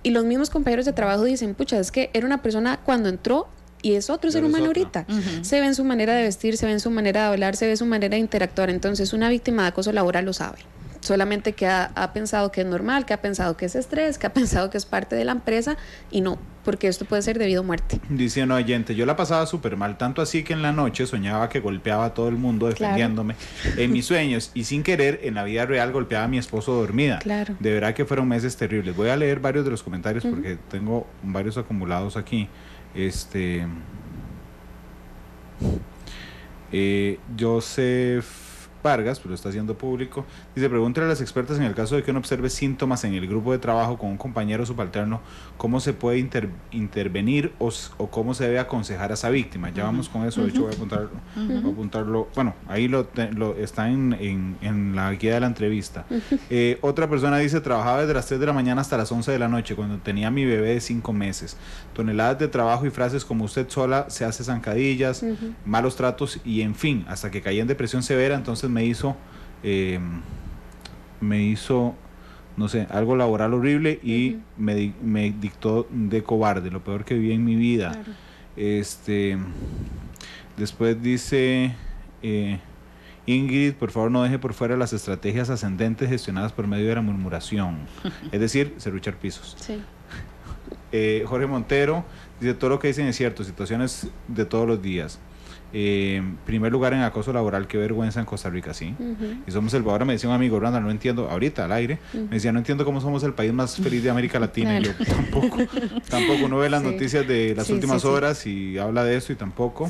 Y los mismos compañeros de trabajo dicen, pucha, es que era una persona cuando entró y es otro ser humano ahorita. Se ve en su manera de vestir, se ve en su manera de hablar, se ve en su manera de interactuar. Entonces, una víctima de acoso laboral lo sabe. Solamente que ha pensado que es normal, que ha pensado que es estrés, que ha pensado que es parte de la empresa, y no, porque esto puede ser debido a muerte. Dice un oyente, yo la pasaba súper mal, tanto así que en la noche soñaba que golpeaba a todo el mundo defendiéndome en mis sueños, y sin querer en la vida real golpeaba a mi esposo dormida. De verdad que fueron meses terribles. Voy a leer varios de los comentarios porque tengo varios acumulados aquí. Joseph Vargas, pero está haciendo público, dice, pregúntale a las expertas en el caso de que uno observe síntomas en el grupo de trabajo con un compañero subalterno, cómo se puede intervenir o cómo se debe aconsejar a esa víctima. Ya vamos con eso, de hecho voy a apuntarlo, bueno, ahí lo está en la guía de la entrevista. Otra persona dice, trabajaba desde las 3 de la mañana hasta las 11 de la noche, cuando tenía mi bebé de 5 meses. Toneladas de trabajo y frases como usted sola se hace zancadillas, malos tratos y en fin, hasta que caí en depresión severa. Entonces me hizo no sé, algo laboral horrible y me dictó de cobarde, lo peor que viví en mi vida. Después dice Ingrid, por favor no deje por fuera las estrategias ascendentes gestionadas por medio de la murmuración, es decir, serruchar pisos. Jorge Montero dice, todo lo que dicen es cierto, situaciones de todos los días. Primer lugar en acoso laboral, qué vergüenza en Costa Rica, sí. Y somos ahora me decía un amigo, Randa, no entiendo, ahorita al aire, me decía, no entiendo cómo somos el país más feliz de América Latina. Y yo tampoco uno ve las noticias de las últimas horas y habla de eso y tampoco.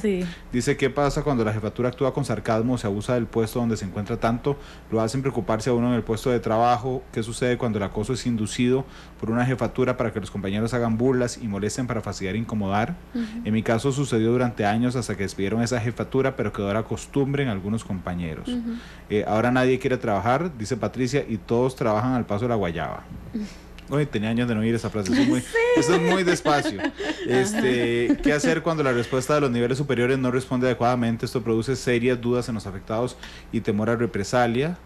Dice, ¿qué pasa cuando la jefatura actúa con sarcasmo, se abusa del puesto donde se encuentra tanto, lo hacen preocuparse a uno en el puesto de trabajo? ¿Qué sucede cuando el acoso es inducido por una jefatura para que los compañeros hagan burlas y molesten para fastidiar e incomodar? En mi caso sucedió durante años hasta que despidieron esa jefatura, pero quedó la costumbre en algunos compañeros. Ahora nadie quiere trabajar, dice Patricia, y todos trabajan al paso de la guayaba. Oye, tenía años de no oír esa frase, eso es muy despacio. ¿Qué hacer cuando la respuesta de los niveles superiores no responde adecuadamente? Esto produce serias dudas en los afectados y temor a represalia.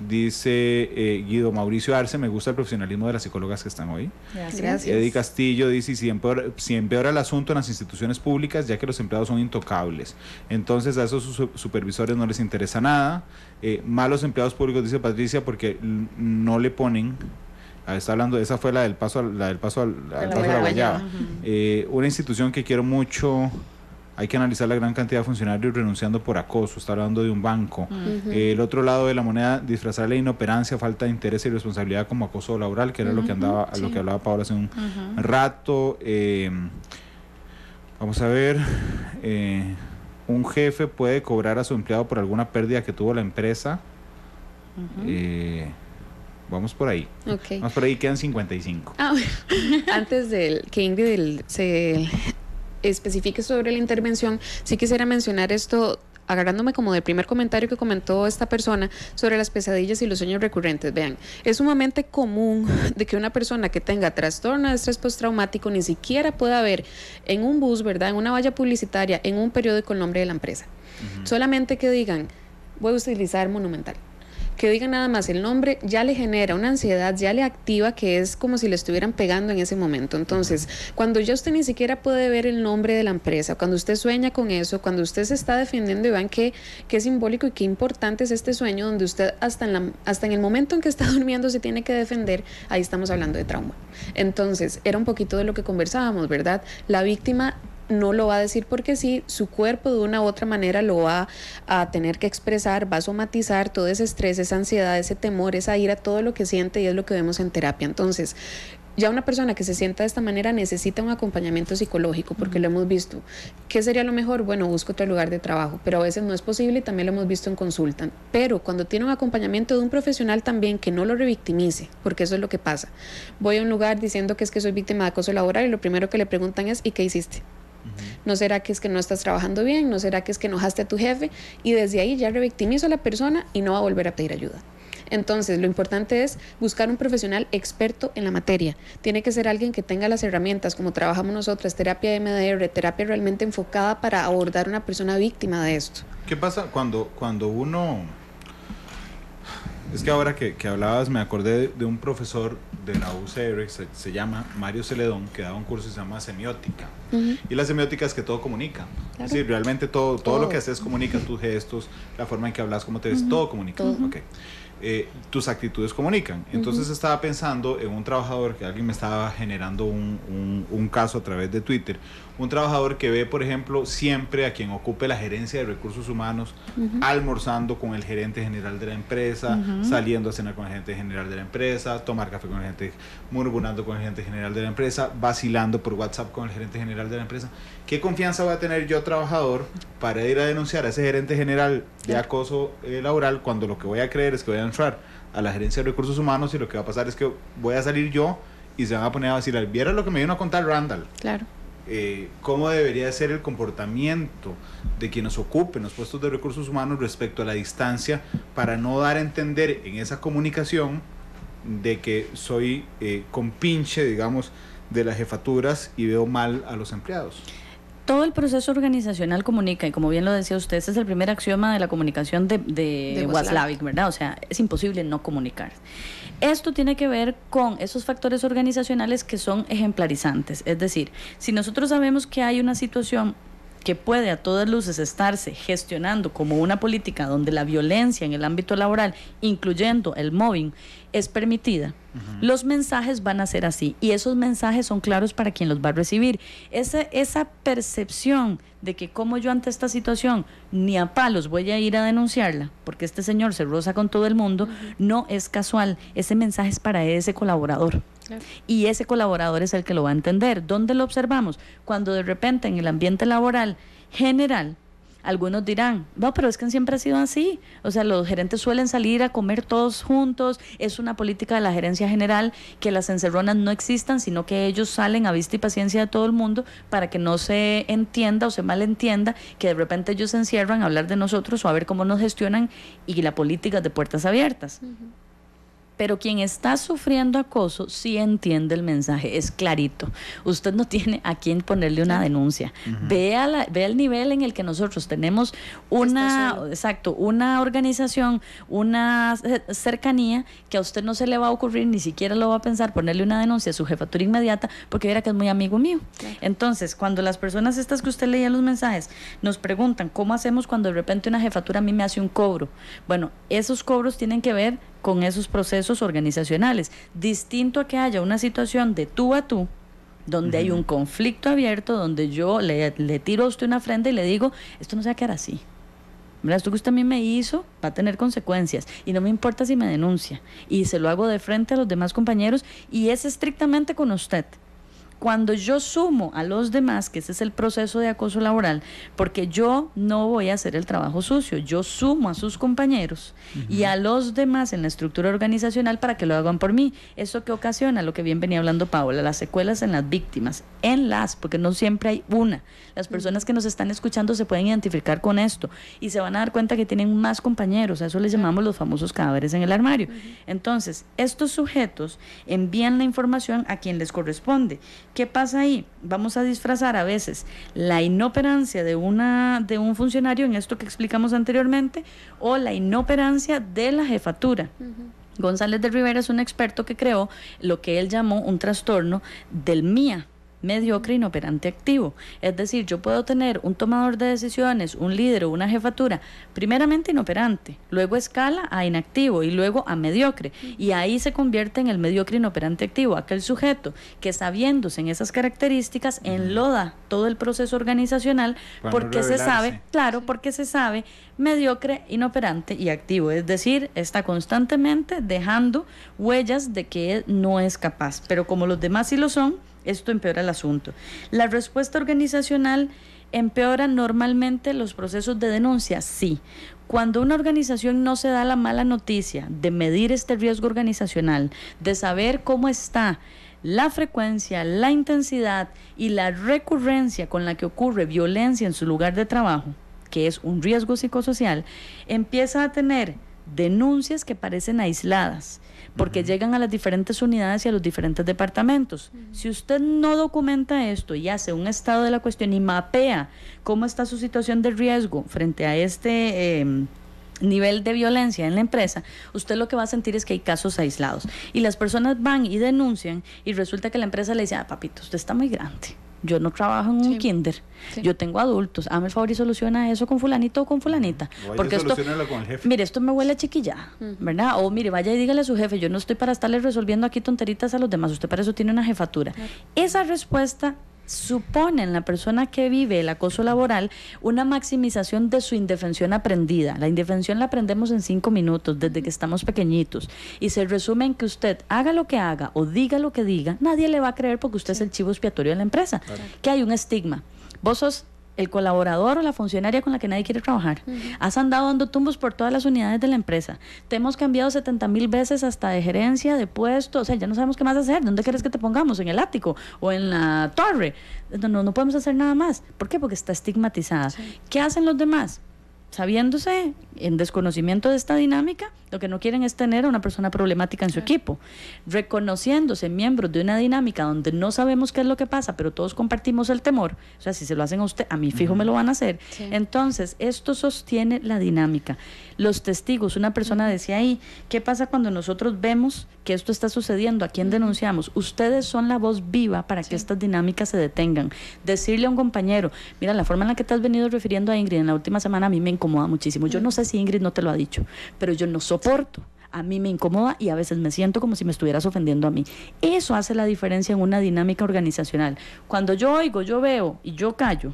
Dice Guido Mauricio Arce, me gusta el profesionalismo de las psicólogas que están hoy. Gracias. Eddie Castillo dice, si empeora el asunto en las instituciones públicas, ya que los empleados son intocables, entonces a esos supervisores no les interesa nada. Malos empleados públicos, dice Patricia, porque no le ponen... está hablando, esa fue la del paso al paso de la guayaba. Una institución que quiero mucho... Hay que analizar la gran cantidad de funcionarios renunciando por acoso. Está hablando de un banco. El otro lado de la moneda, disfrazar la inoperancia, falta de interés y responsabilidad como acoso laboral, que era lo que hablaba Paola hace un rato. Vamos a ver. Un jefe puede cobrar a su empleado por alguna pérdida que tuvo la empresa. Vamos por ahí. Vamos por ahí, quedan 55. Antes de que Ingrid se especifique sobre la intervención, sí quisiera mencionar esto, agarrándome como del primer comentario que comentó esta persona sobre las pesadillas y los sueños recurrentes. Vean, es sumamente común de que una persona que tenga trastorno de estrés postraumático ni siquiera pueda ver en un bus, ¿verdad?, en una valla publicitaria, en un periódico el nombre de la empresa. Solamente que digan, voy a utilizar Monumental. Que digan nada más el nombre, ya le genera una ansiedad, ya le activa, que es como si le estuvieran pegando en ese momento. Entonces, cuando ya usted ni siquiera puede ver el nombre de la empresa, cuando usted sueña con eso, cuando usted se está defendiendo, y vean qué simbólico y qué importante es este sueño, donde usted hasta en el momento en que está durmiendo se tiene que defender, ahí estamos hablando de trauma. Entonces, era un poquito de lo que conversábamos, ¿verdad? La víctima no lo va a decir porque sí, su cuerpo de una u otra manera lo va a tener que expresar, va a somatizar todo ese estrés, esa ansiedad, ese temor, esa ira, todo lo que siente, y es lo que vemos en terapia. Entonces, ya una persona que se sienta de esta manera necesita un acompañamiento psicológico, porque lo hemos visto. ¿Qué sería lo mejor? Bueno, busco otro lugar de trabajo, pero a veces no es posible y también lo hemos visto en consulta. Pero cuando tiene un acompañamiento de un profesional también que no lo revictimice, porque eso es lo que pasa. Voy a un lugar diciendo que es que soy víctima de acoso laboral y lo primero que le preguntan es, ¿y qué hiciste? ¿No será que es que no estás trabajando bien? ¿No será que es que enojaste a tu jefe? Y desde ahí ya revictimizo a la persona y no va a volver a pedir ayuda. Entonces, lo importante es buscar un profesional experto en la materia. Tiene que ser alguien que tenga las herramientas, como trabajamos nosotras, terapia MDR, terapia realmente enfocada para abordar a una persona víctima de esto. ¿Qué pasa cuando uno... Es que ahora que hablabas me acordé de un profesor de la UCR, se llama Mario Celedón, que daba un curso que se llama semiótica. Y la semiótica es que todo comunica. Claro. Es decir, realmente todo lo que haces comunica, tus gestos, la forma en que hablas, cómo te ves, todo comunica. Okay. Tus actitudes comunican. Entonces estaba pensando en un trabajador, que alguien me estaba generando un caso a través de Twitter, un trabajador que ve, por ejemplo, siempre a quien ocupe la gerencia de recursos humanos almorzando con el gerente general de la empresa, saliendo a cenar con el gerente general de la empresa, tomar café con el gerente, murmurando con el gerente general de la empresa, vacilando por WhatsApp con el gerente general de la empresa. ¿Qué confianza voy a tener yo, trabajador, para ir a denunciar a ese gerente general de acoso laboral, cuando lo que voy a creer es que voy a entrar a la gerencia de recursos humanos y lo que va a pasar es que voy a salir yo y se van a poner a vacilar? ¿Viera lo que me vino a contar Randall? Claro. Cómo debería ser el comportamiento de quienes ocupen los puestos de recursos humanos respecto a la distancia, para no dar a entender en esa comunicación de que soy compinche, digamos, de las jefaturas y veo mal a los empleados. Todo el proceso organizacional comunica, y como bien lo decía usted, ese es el primer axioma de la comunicación de Watzlawick, ¿verdad? O sea, es imposible no comunicar. Esto tiene que ver con esos factores organizacionales que son ejemplarizantes. Es decir, si nosotros sabemos que hay una situación que puede a todas luces estarse gestionando como una política donde la violencia en el ámbito laboral, incluyendo el mobbing, es permitida, los mensajes van a ser así, y esos mensajes son claros para quien los va a recibir. Esa percepción de que como yo ante esta situación ni a palos voy a ir a denunciarla porque este señor se roza con todo el mundo, no es casual. Ese mensaje es para ese colaborador. Claro. Y ese colaborador es el que lo va a entender. ¿Dónde lo observamos? Cuando de repente en el ambiente laboral general, algunos dirán, no, pero es que siempre ha sido así. O sea, los gerentes suelen salir a comer todos juntos, es una política de la gerencia general que las encerronas no existan, sino que ellos salen a vista y paciencia de todo el mundo para que no se entienda o se malentienda que de repente ellos se encierran a hablar de nosotros o a ver cómo nos gestionan, y la política es de puertas abiertas. Pero quien está sufriendo acoso sí entiende el mensaje, es clarito. Usted no tiene a quién ponerle una denuncia. Vea el nivel en el que nosotros tenemos una organización, una cercanía, que a usted no se le va a ocurrir, ni siquiera lo va a pensar, ponerle una denuncia a su jefatura inmediata, porque verá que es muy amigo mío. Claro. Entonces, cuando las personas estas que usted leía los mensajes nos preguntan, ¿cómo hacemos cuando de repente una jefatura a mí me hace un cobro? Bueno, esos cobros tienen que ver con esos procesos organizacionales, distinto a que haya una situación de tú a tú, donde hay un conflicto abierto, donde yo le tiro a usted una ofrenda y le digo, esto no se va a quedar así. Mira, esto que usted a mí me hizo va a tener consecuencias y no me importa si me denuncia, y se lo hago de frente a los demás compañeros y es estrictamente con usted. Cuando yo sumo a los demás, que ese es el proceso de acoso laboral, porque yo no voy a hacer el trabajo sucio, yo sumo a sus compañeros y a los demás en la estructura organizacional para que lo hagan por mí. Eso que ocasiona lo que bien venía hablando Paola, las secuelas en las víctimas, porque no siempre hay una. Las personas que nos están escuchando se pueden identificar con esto y se van a dar cuenta que tienen más compañeros, a eso les llamamos los famosos cadáveres en el armario. Entonces, estos sujetos envían la información a quien les corresponde. ¿Qué pasa ahí? Vamos a disfrazar a veces la inoperancia de un funcionario en esto que explicamos anteriormente, o la inoperancia de la jefatura. González de Rivera es un experto que creó lo que él llamó un trastorno del MIA, mediocre, inoperante, activo. Es decir, yo puedo tener un tomador de decisiones, un líder o una jefatura, primeramente inoperante, luego escala a inactivo y luego a mediocre, y ahí se convierte en el mediocre, inoperante, activo, aquel sujeto que, sabiéndose en esas características, enloda todo el proceso organizacional porque se sabe, porque se sabe mediocre, inoperante y activo, es decir, está constantemente dejando huellas de que él no es capaz, pero como los demás sí lo son, esto empeora el asunto. La respuesta organizacional empeora normalmente los procesos de denuncia, sí. Cuando una organización no se da la mala noticia de medir este riesgo organizacional, de saber cómo está la frecuencia, la intensidad y la recurrencia con la que ocurre violencia en su lugar de trabajo, que es un riesgo psicosocial, empieza a tener denuncias que parecen aisladas, porque llegan a las diferentes unidades y a los diferentes departamentos. Si usted no documenta esto y hace un estado de la cuestión y mapea cómo está su situación de riesgo frente a este nivel de violencia en la empresa, usted lo que va a sentir es que hay casos aislados. Y las personas van y denuncian y resulta que la empresa le dice, papito, usted está muy grande. Yo no trabajo en un kinder, yo tengo adultos, hazme el favor y soluciona eso con fulanito o con fulanita. Porque esto, con el jefe. Mire, esto me huele a chiquilla, ¿verdad? O mire, vaya y dígale a su jefe, yo no estoy para estarle resolviendo aquí tonteritas a los demás, usted para eso tiene una jefatura. Claro. Esa respuesta supone en la persona que vive el acoso laboral una maximización de su indefensión aprendida. La indefensión la aprendemos en 5 minutos desde que estamos pequeñitos y se resume en que usted haga lo que haga o diga lo que diga, nadie le va a creer porque usted es el chivo expiatorio de la empresa. Claro. Que hay un estigma. Vos sos el colaborador o la funcionaria con la que nadie quiere trabajar. Has andado dando tumbos por todas las unidades de la empresa. Te hemos cambiado 70,000 veces hasta de gerencia, de puesto, o sea, ya no sabemos qué más hacer. ¿Dónde quieres que te pongamos? ¿En el ático? ¿O en la torre? No podemos hacer nada más. ¿Por qué? Porque está estigmatizada. Sí. ¿Qué hacen los demás? Sabiéndose en desconocimiento de esta dinámica, lo que no quieren es tener a una persona problemática en su equipo. Reconociéndose miembros de una dinámica donde no sabemos qué es lo que pasa, pero todos compartimos el temor, o sea, si se lo hacen a usted, a mí fijo me lo van a hacer. Sí. Entonces, esto sostiene la dinámica. Los testigos, una persona decía ahí, ¿qué pasa cuando nosotros vemos que esto está sucediendo? ¿A quién denunciamos? Ustedes son la voz viva para que estas dinámicas se detengan. Decirle a un compañero, mira, la forma en la que te has venido refiriendo a Ingrid en la última semana a mí me incomoda muchísimo. Yo no sé si Ingrid no te lo ha dicho, pero yo no soporto. A mí me incomoda y a veces me siento como si me estuvieras ofendiendo a mí. Eso hace la diferencia en una dinámica organizacional. Cuando yo oigo, yo veo y yo callo,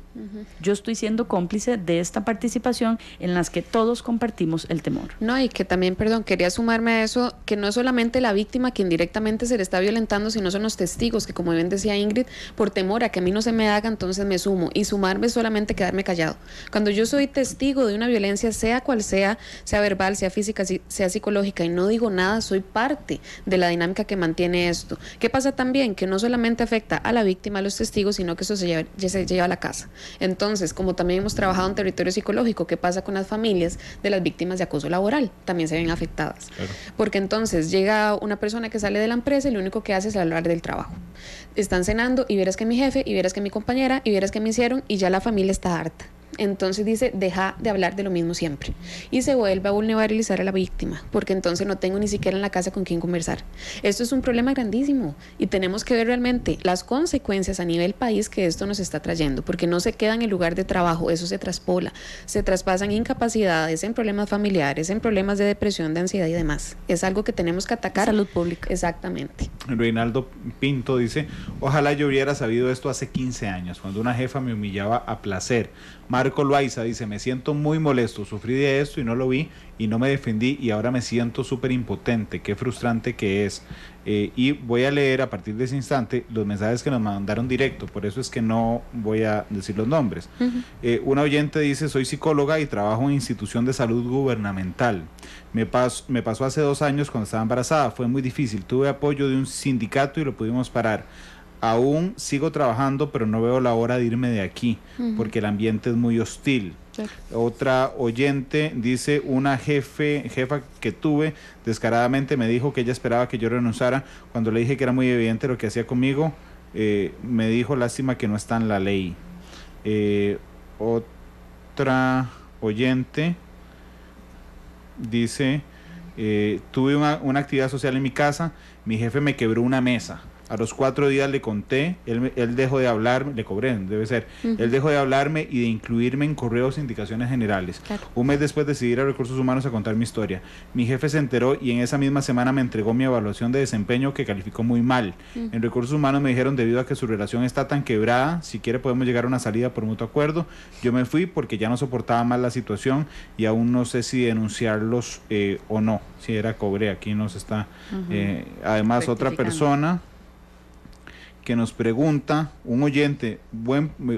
yo estoy siendo cómplice de esta participación en las que todos compartimos el temor. No, y que también, quería sumarme a eso, que no es solamente la víctima quien directamente se le está violentando, sino son los testigos, que como bien decía Ingrid, por temor a que a mí no se me haga, entonces me sumo. Y sumarme es solamente quedarme callado. Cuando yo soy testigo de una violencia, sea cual sea verbal, sea física, sea psicológica, y no digo nada, soy parte de la dinámica que mantiene esto. ¿Qué pasa también? Que no solamente afecta a la víctima, a los testigos, sino que eso se lleva a la casa. Entonces, como también hemos trabajado en territorio psicológico, ¿qué pasa con las familias de las víctimas de acoso laboral? También se ven afectadas. Claro. Porque entonces llega una persona que sale de la empresa y lo único que hace es hablar del trabajo. Están cenando y vieras que mi jefe, y vieras que mi compañera, y vieras que me hicieron, y ya la familia está harta. Entonces dice, deja de hablar de lo mismo siempre. Y se vuelve a vulnerabilizar a la víctima, porque entonces no tengo ni siquiera en la casa con quién conversar. Esto es un problema grandísimo y tenemos que ver realmente las consecuencias a nivel país que esto nos está trayendo, porque no se queda en el lugar de trabajo, eso se traspola, se traspasan incapacidades, en problemas familiares, en problemas de depresión, de ansiedad y demás. Es algo que tenemos que atacar. Salud pública. Exactamente. Reinaldo Pinto dice, ojalá yo hubiera sabido esto hace 15 años, cuando una jefa me humillaba a placer. Marco Loaiza dice, me siento muy molesto, sufrí de esto y no lo vi y no me defendí y ahora me siento súper impotente, qué frustrante que es. Y voy a leer a partir de ese instante los mensajes que nos mandaron directo, por eso es que no voy a decir los nombres. Una oyente dice, soy psicóloga y trabajo en institución de salud gubernamental. Me pasó hace 2 años cuando estaba embarazada, fue muy difícil, tuve apoyo de un sindicato y lo pudimos parar. Aún sigo trabajando, pero no veo la hora de irme de aquí, porque el ambiente es muy hostil. Sí. Otra oyente dice, una jefa que tuve, descaradamente me dijo que ella esperaba que yo renunciara. Cuando le dije que era muy evidente lo que hacía conmigo, me dijo, lástima que no está en la ley. Otra oyente dice, tuve una actividad social en mi casa, mi jefe me quebró una mesa. A los 4 días le conté, él dejó de hablarme, le cobré, debe ser, él dejó de hablarme y de incluirme en correos e indicaciones generales. Claro. Un mes después decidí ir a Recursos Humanos a contar mi historia. Mi jefe se enteró y en esa misma semana me entregó mi evaluación de desempeño que calificó muy mal. En Recursos Humanos me dijeron, debido a que su relación está tan quebrada, si quiere podemos llegar a una salida por mutuo acuerdo. Yo me fui porque ya no soportaba más la situación y aún no sé si denunciarlos o no, si era cobré, aquí nos está. Además otra persona que nos pregunta, un oyente,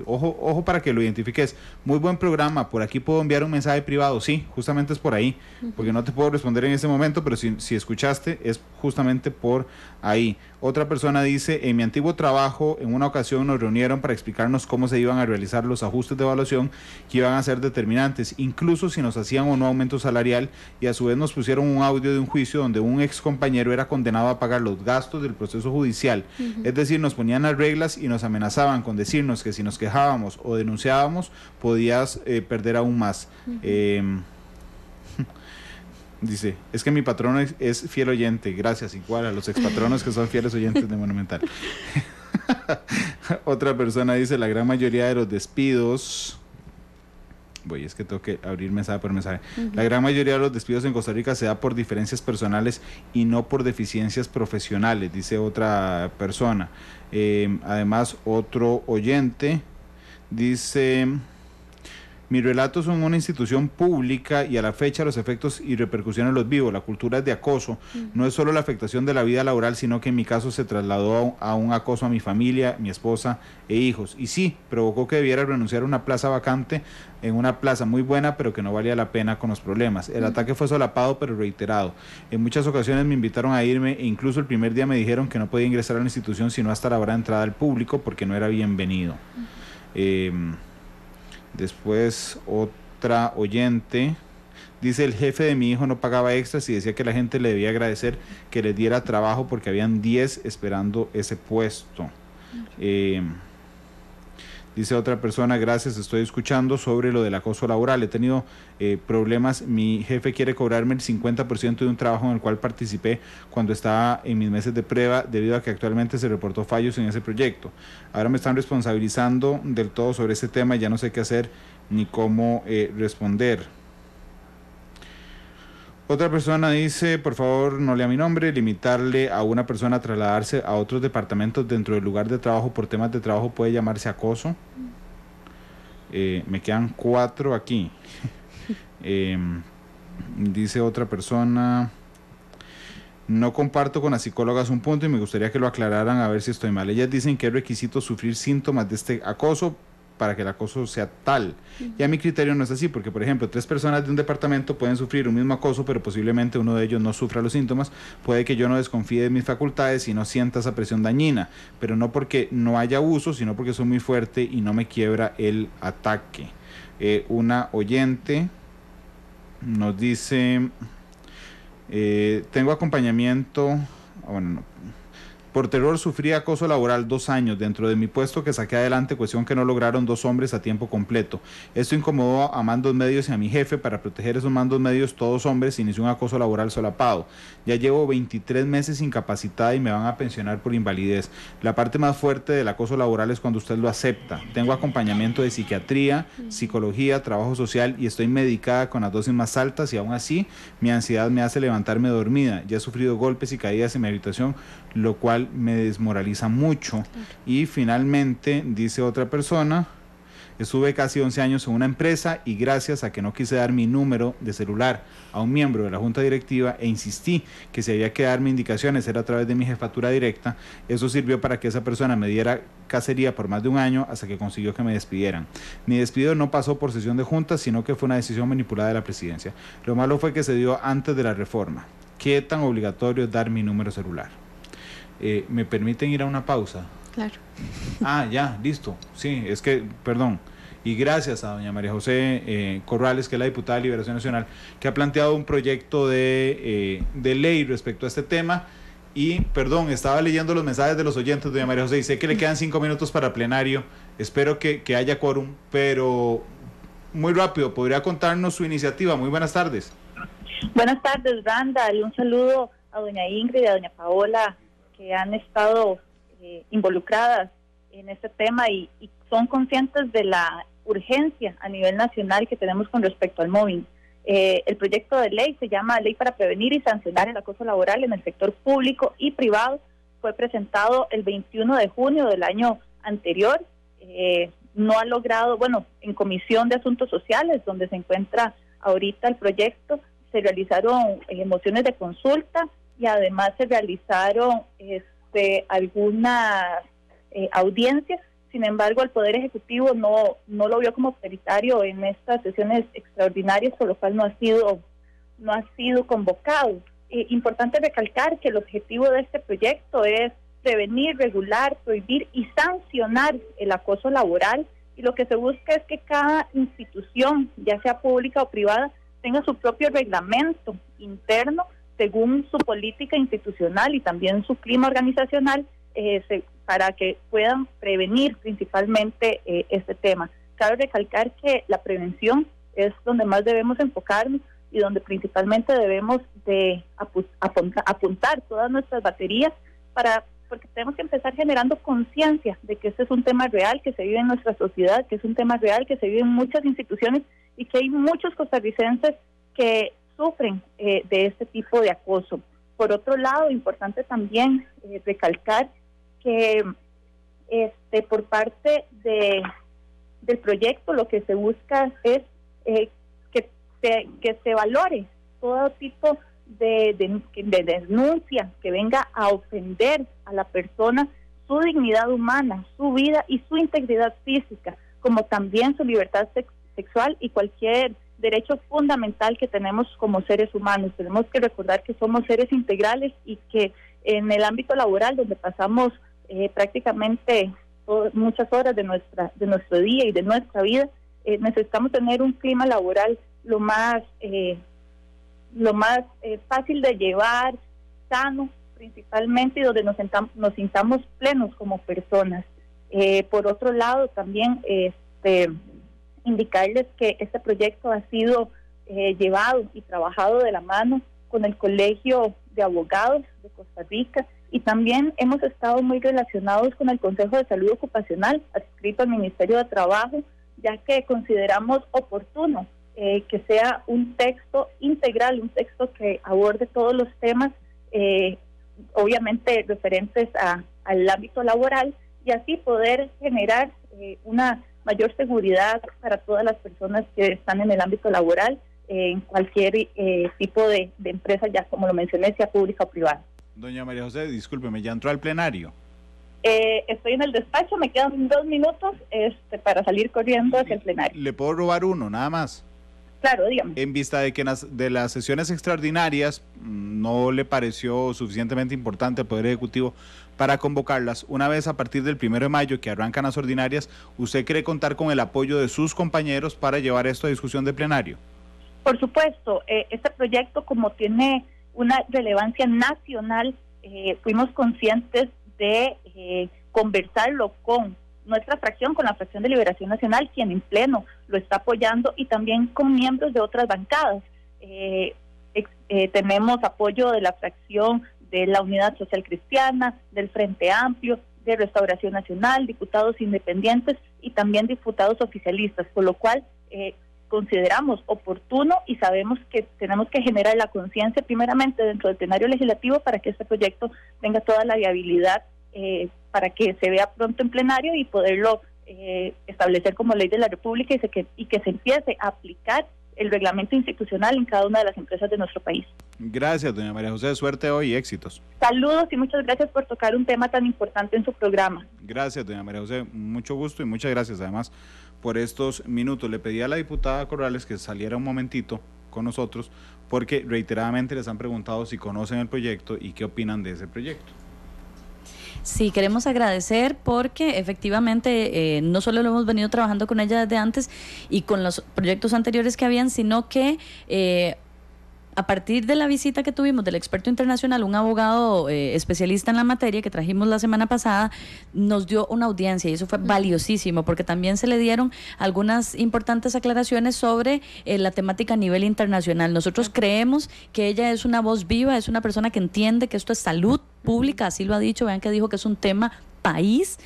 ojo para que lo identifiques, muy buen programa, por aquí puedo enviar un mensaje privado. Sí, justamente es por ahí, porque no te puedo responder en este momento, pero si escuchaste, es justamente por ahí. Otra persona dice, en mi antiguo trabajo, en una ocasión nos reunieron para explicarnos cómo se iban a realizar los ajustes de evaluación que iban a ser determinantes, incluso si nos hacían o no aumento salarial, y a su vez nos pusieron un audio de un juicio donde un ex compañero era condenado a pagar los gastos del proceso judicial. Es decir, nos ponían las reglas y nos amenazaban con decirnos que si nos quejábamos o denunciábamos, podías perder aún más. Dice, es que mi patrono es fiel oyente. Gracias, igual a los expatronos que son fieles oyentes de Monumental. Otra persona dice, la gran mayoría de los despidos... es que tengo que abrir mensaje por mensaje. La gran mayoría de los despidos en Costa Rica se da por diferencias personales y no por deficiencias profesionales, dice otra persona. Además, otro oyente dice... Mi relato son una institución pública y a la fecha los efectos y repercusiones los vivo. La cultura es de acoso. No es solo la afectación de la vida laboral, sino que en mi caso se trasladó a un acoso a mi familia, mi esposa e hijos. Y sí, provocó que debiera renunciar a una plaza vacante en una plaza muy buena, pero que no valía la pena con los problemas. El ataque fue solapado, pero reiterado. En muchas ocasiones me invitaron a irme e incluso el primer día me dijeron que no podía ingresar a la institución sino hasta la hora de entrada al público porque no era bienvenido. Después otra oyente dice, el jefe de mi hijo no pagaba extras y decía que la gente le debía agradecer que les diera trabajo porque habían 10 esperando ese puesto. Dice otra persona, gracias, estoy escuchando sobre lo del acoso laboral. He tenido problemas, mi jefe quiere cobrarme el 50% de un trabajo en el cual participé cuando estaba en mis meses de prueba debido a que actualmente se reportó fallos en ese proyecto. Ahora me están responsabilizando del todo sobre ese tema y ya no sé qué hacer ni cómo responder. Otra persona dice, por favor, no lea mi nombre, limitarle a una persona a trasladarse a otros departamentos dentro del lugar de trabajo por temas de trabajo puede llamarse acoso. Me quedan 4 aquí. Dice otra persona, no comparto con las psicólogas un punto y me gustaría que lo aclararan a ver si estoy mal. Ellas dicen que es requisito sufrir síntomas de este acoso para que el acoso sea tal. Y a mi criterio no es así, porque por ejemplo 3 personas de un departamento pueden sufrir un mismo acoso, pero posiblemente uno de ellos no sufra los síntomas. Puede que yo no desconfíe de mis facultades y no sienta esa presión dañina, pero no porque no haya abuso, sino porque soy muy fuerte y no me quiebra el ataque. Una oyente nos dice, tengo acompañamiento, por terror sufrí acoso laboral 2 años dentro de mi puesto que saqué adelante, cuestión que no lograron 2 hombres a tiempo completo. Esto incomodó a mandos medios y a mi jefe. Para proteger esos mandos medios, todos hombres, inició un acoso laboral solapado. Ya llevo 23 meses incapacitada y me van a pensionar por invalidez. La parte más fuerte del acoso laboral es cuando usted lo acepta. Tengo acompañamiento de psiquiatría, psicología, trabajo social y estoy medicada con las dosis más altas y aún así mi ansiedad me hace levantarme dormida. Ya he sufrido golpes y caídas en mi habitación, lo cual me desmoraliza mucho. Y finalmente dice otra persona, estuve casi 11 años en una empresa y gracias a que no quise dar mi número de celular a un miembro de la junta directiva e insistí que si había que darme indicaciones era a través de mi jefatura directa, eso sirvió para que esa persona me diera cacería por más de 1 año hasta que consiguió que me despidieran. Mi despido no pasó por sesión de junta, sino que fue una decisión manipulada de la presidencia. Lo malo fue que se dio antes de la reforma. ¿Qué tan obligatorio es dar mi número celular? ¿Me permiten ir a una pausa? Claro. Ya, listo. Sí, es que, perdón. Y gracias a doña María José Corrales, que es la diputada de Liberación Nacional, que ha planteado un proyecto de ley respecto a este tema. Y, perdón, estaba leyendo los mensajes de los oyentes, doña María José, y sé que le quedan 5 minutos para plenario. Espero que haya quórum, pero muy rápido, ¿podría contarnos su iniciativa? Muy buenas tardes. Buenas tardes, Randall. Un saludo a doña Ingrid y a doña Paola, que han estado involucradas en este tema y son conscientes de la urgencia a nivel nacional que tenemos con respecto al mobbing. El proyecto de ley se llama Ley para Prevenir y Sancionar el Acoso Laboral en el Sector Público y Privado. Fue presentado el 21 de junio del año anterior. No ha logrado, en Comisión de Asuntos Sociales, donde se encuentra ahorita el proyecto, se realizaron mociones de consulta y además se realizaron algunas audiencias. Sin embargo, el Poder Ejecutivo no lo vio como prioritario en estas sesiones extraordinarias, por lo cual no ha sido convocado. Importante recalcar que el objetivo de este proyecto es prevenir, regular, prohibir y sancionar el acoso laboral, y lo que se busca es que cada institución, ya sea pública o privada, tenga su propio reglamento interno según su política institucional y también su clima organizacional, para que puedan prevenir principalmente este tema. Cabe recalcar que la prevención es donde más debemos enfocarnos, y donde principalmente debemos de apuntar todas nuestras baterías porque tenemos que empezar generando conciencia de que este es un tema real que se vive en nuestra sociedad, que es un tema real que se vive en muchas instituciones y que hay muchos costarricenses que sufren de este tipo de acoso. Por otro lado, importante también recalcar que por parte del proyecto lo que se busca es que se valore todo tipo de denuncia que venga a ofender a la persona, su dignidad humana, su vida y su integridad física, como también su libertad sexual y cualquier derecho fundamental que tenemos como seres humanos. Tenemos que recordar que somos seres integrales y que en el ámbito laboral, donde pasamos prácticamente muchas horas de nuestro día y de nuestra vida, necesitamos tener un clima laboral lo más fácil de llevar, sano principalmente, y donde nos sintamos plenos como personas. Por otro lado, también indicarles que este proyecto ha sido llevado y trabajado de la mano con el Colegio de Abogados de Costa Rica, y también hemos estado muy relacionados con el Consejo de Salud Ocupacional, adscrito al Ministerio de Trabajo, ya que consideramos oportuno que sea un texto integral, un texto que aborde todos los temas, obviamente referentes al ámbito laboral, y así poder generar una mayor seguridad para todas las personas que están en el ámbito laboral, en cualquier tipo de empresa, ya como lo mencioné, sea pública o privada. Doña María José, discúlpeme, ¿ya entró al plenario? Estoy en el despacho, me quedan 2 minutos para salir corriendo hacia el plenario. ¿Le puedo robar uno, nada más? Claro, dígame. En vista de que de las sesiones extraordinarias no le pareció suficientemente importante al Poder Ejecutivo para convocarlas, una vez a partir del 1 de mayo que arrancan las ordinarias, ¿usted cree contar con el apoyo de sus compañeros para llevar esto a discusión de plenario? Por supuesto, este proyecto, como tiene una relevancia nacional, fuimos conscientes de conversarlo con nuestra fracción, con la fracción de Liberación Nacional, quien en pleno lo está apoyando, y también con miembros de otras bancadas. Tenemos apoyo de la fracción de la Unidad Social Cristiana, del Frente Amplio, de Restauración Nacional, diputados independientes y también diputados oficialistas, por lo cual consideramos oportuno y sabemos que tenemos que generar la conciencia primeramente dentro del plenario legislativo para que este proyecto tenga toda la viabilidad para que se vea pronto en plenario y poderlo establecer como ley de la República y que se empiece a aplicar el reglamento institucional en cada una de las empresas de nuestro país. Gracias, doña María José, suerte hoy y éxitos. Saludos y muchas gracias por tocar un tema tan importante en su programa. Gracias, doña María José, mucho gusto y muchas gracias además por estos minutos. Le pedí a la diputada Corrales que saliera un momentito con nosotros porque reiteradamente les han preguntado si conocen el proyecto y qué opinan de ese proyecto. Sí, queremos agradecer porque efectivamente no solo lo hemos venido trabajando con ella desde antes y con los proyectos anteriores que habían, sino que a partir de la visita que tuvimos del experto internacional, un abogado especialista en la materia que trajimos la semana pasada, nos dio una audiencia y eso fue valiosísimo porque también se le dieron algunas importantes aclaraciones sobre la temática a nivel internacional. Nosotros creemos que ella es una voz viva, es una persona que entiende que esto es salud pública, así lo ha dicho, vean que dijo que es un tema país.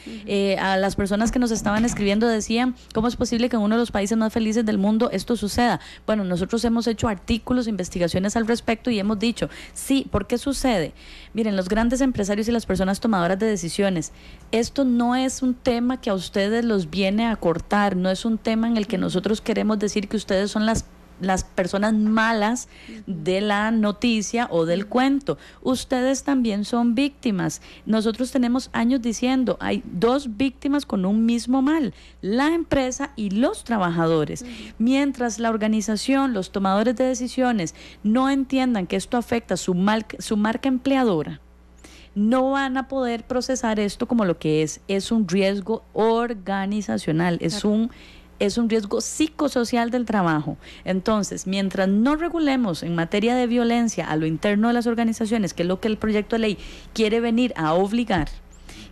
A las personas que nos estaban escribiendo decían, ¿cómo es posible que en uno de los países más felices del mundo esto suceda? Bueno, nosotros hemos hecho artículos, investigaciones al respecto y hemos dicho, sí, ¿por qué sucede? Miren, los grandes empresarios y las personas tomadoras de decisiones, esto no es un tema que a ustedes los viene a cortar, no es un tema en el que nosotros queremos decir que ustedes son las personas malas de la noticia o del cuento. Ustedes también son víctimas. Nosotros tenemos años diciendo, hay 2 víctimas con un mismo mal, la empresa y los trabajadores. Mientras la organización, los tomadores de decisiones no entiendan que esto afecta su marca empleadora, no van a poder procesar esto como lo que es un riesgo organizacional, es un riesgo psicosocial del trabajo. Entonces, mientras no regulemos en materia de violencia a lo interno de las organizaciones, que es lo que el proyecto de ley quiere venir a obligar,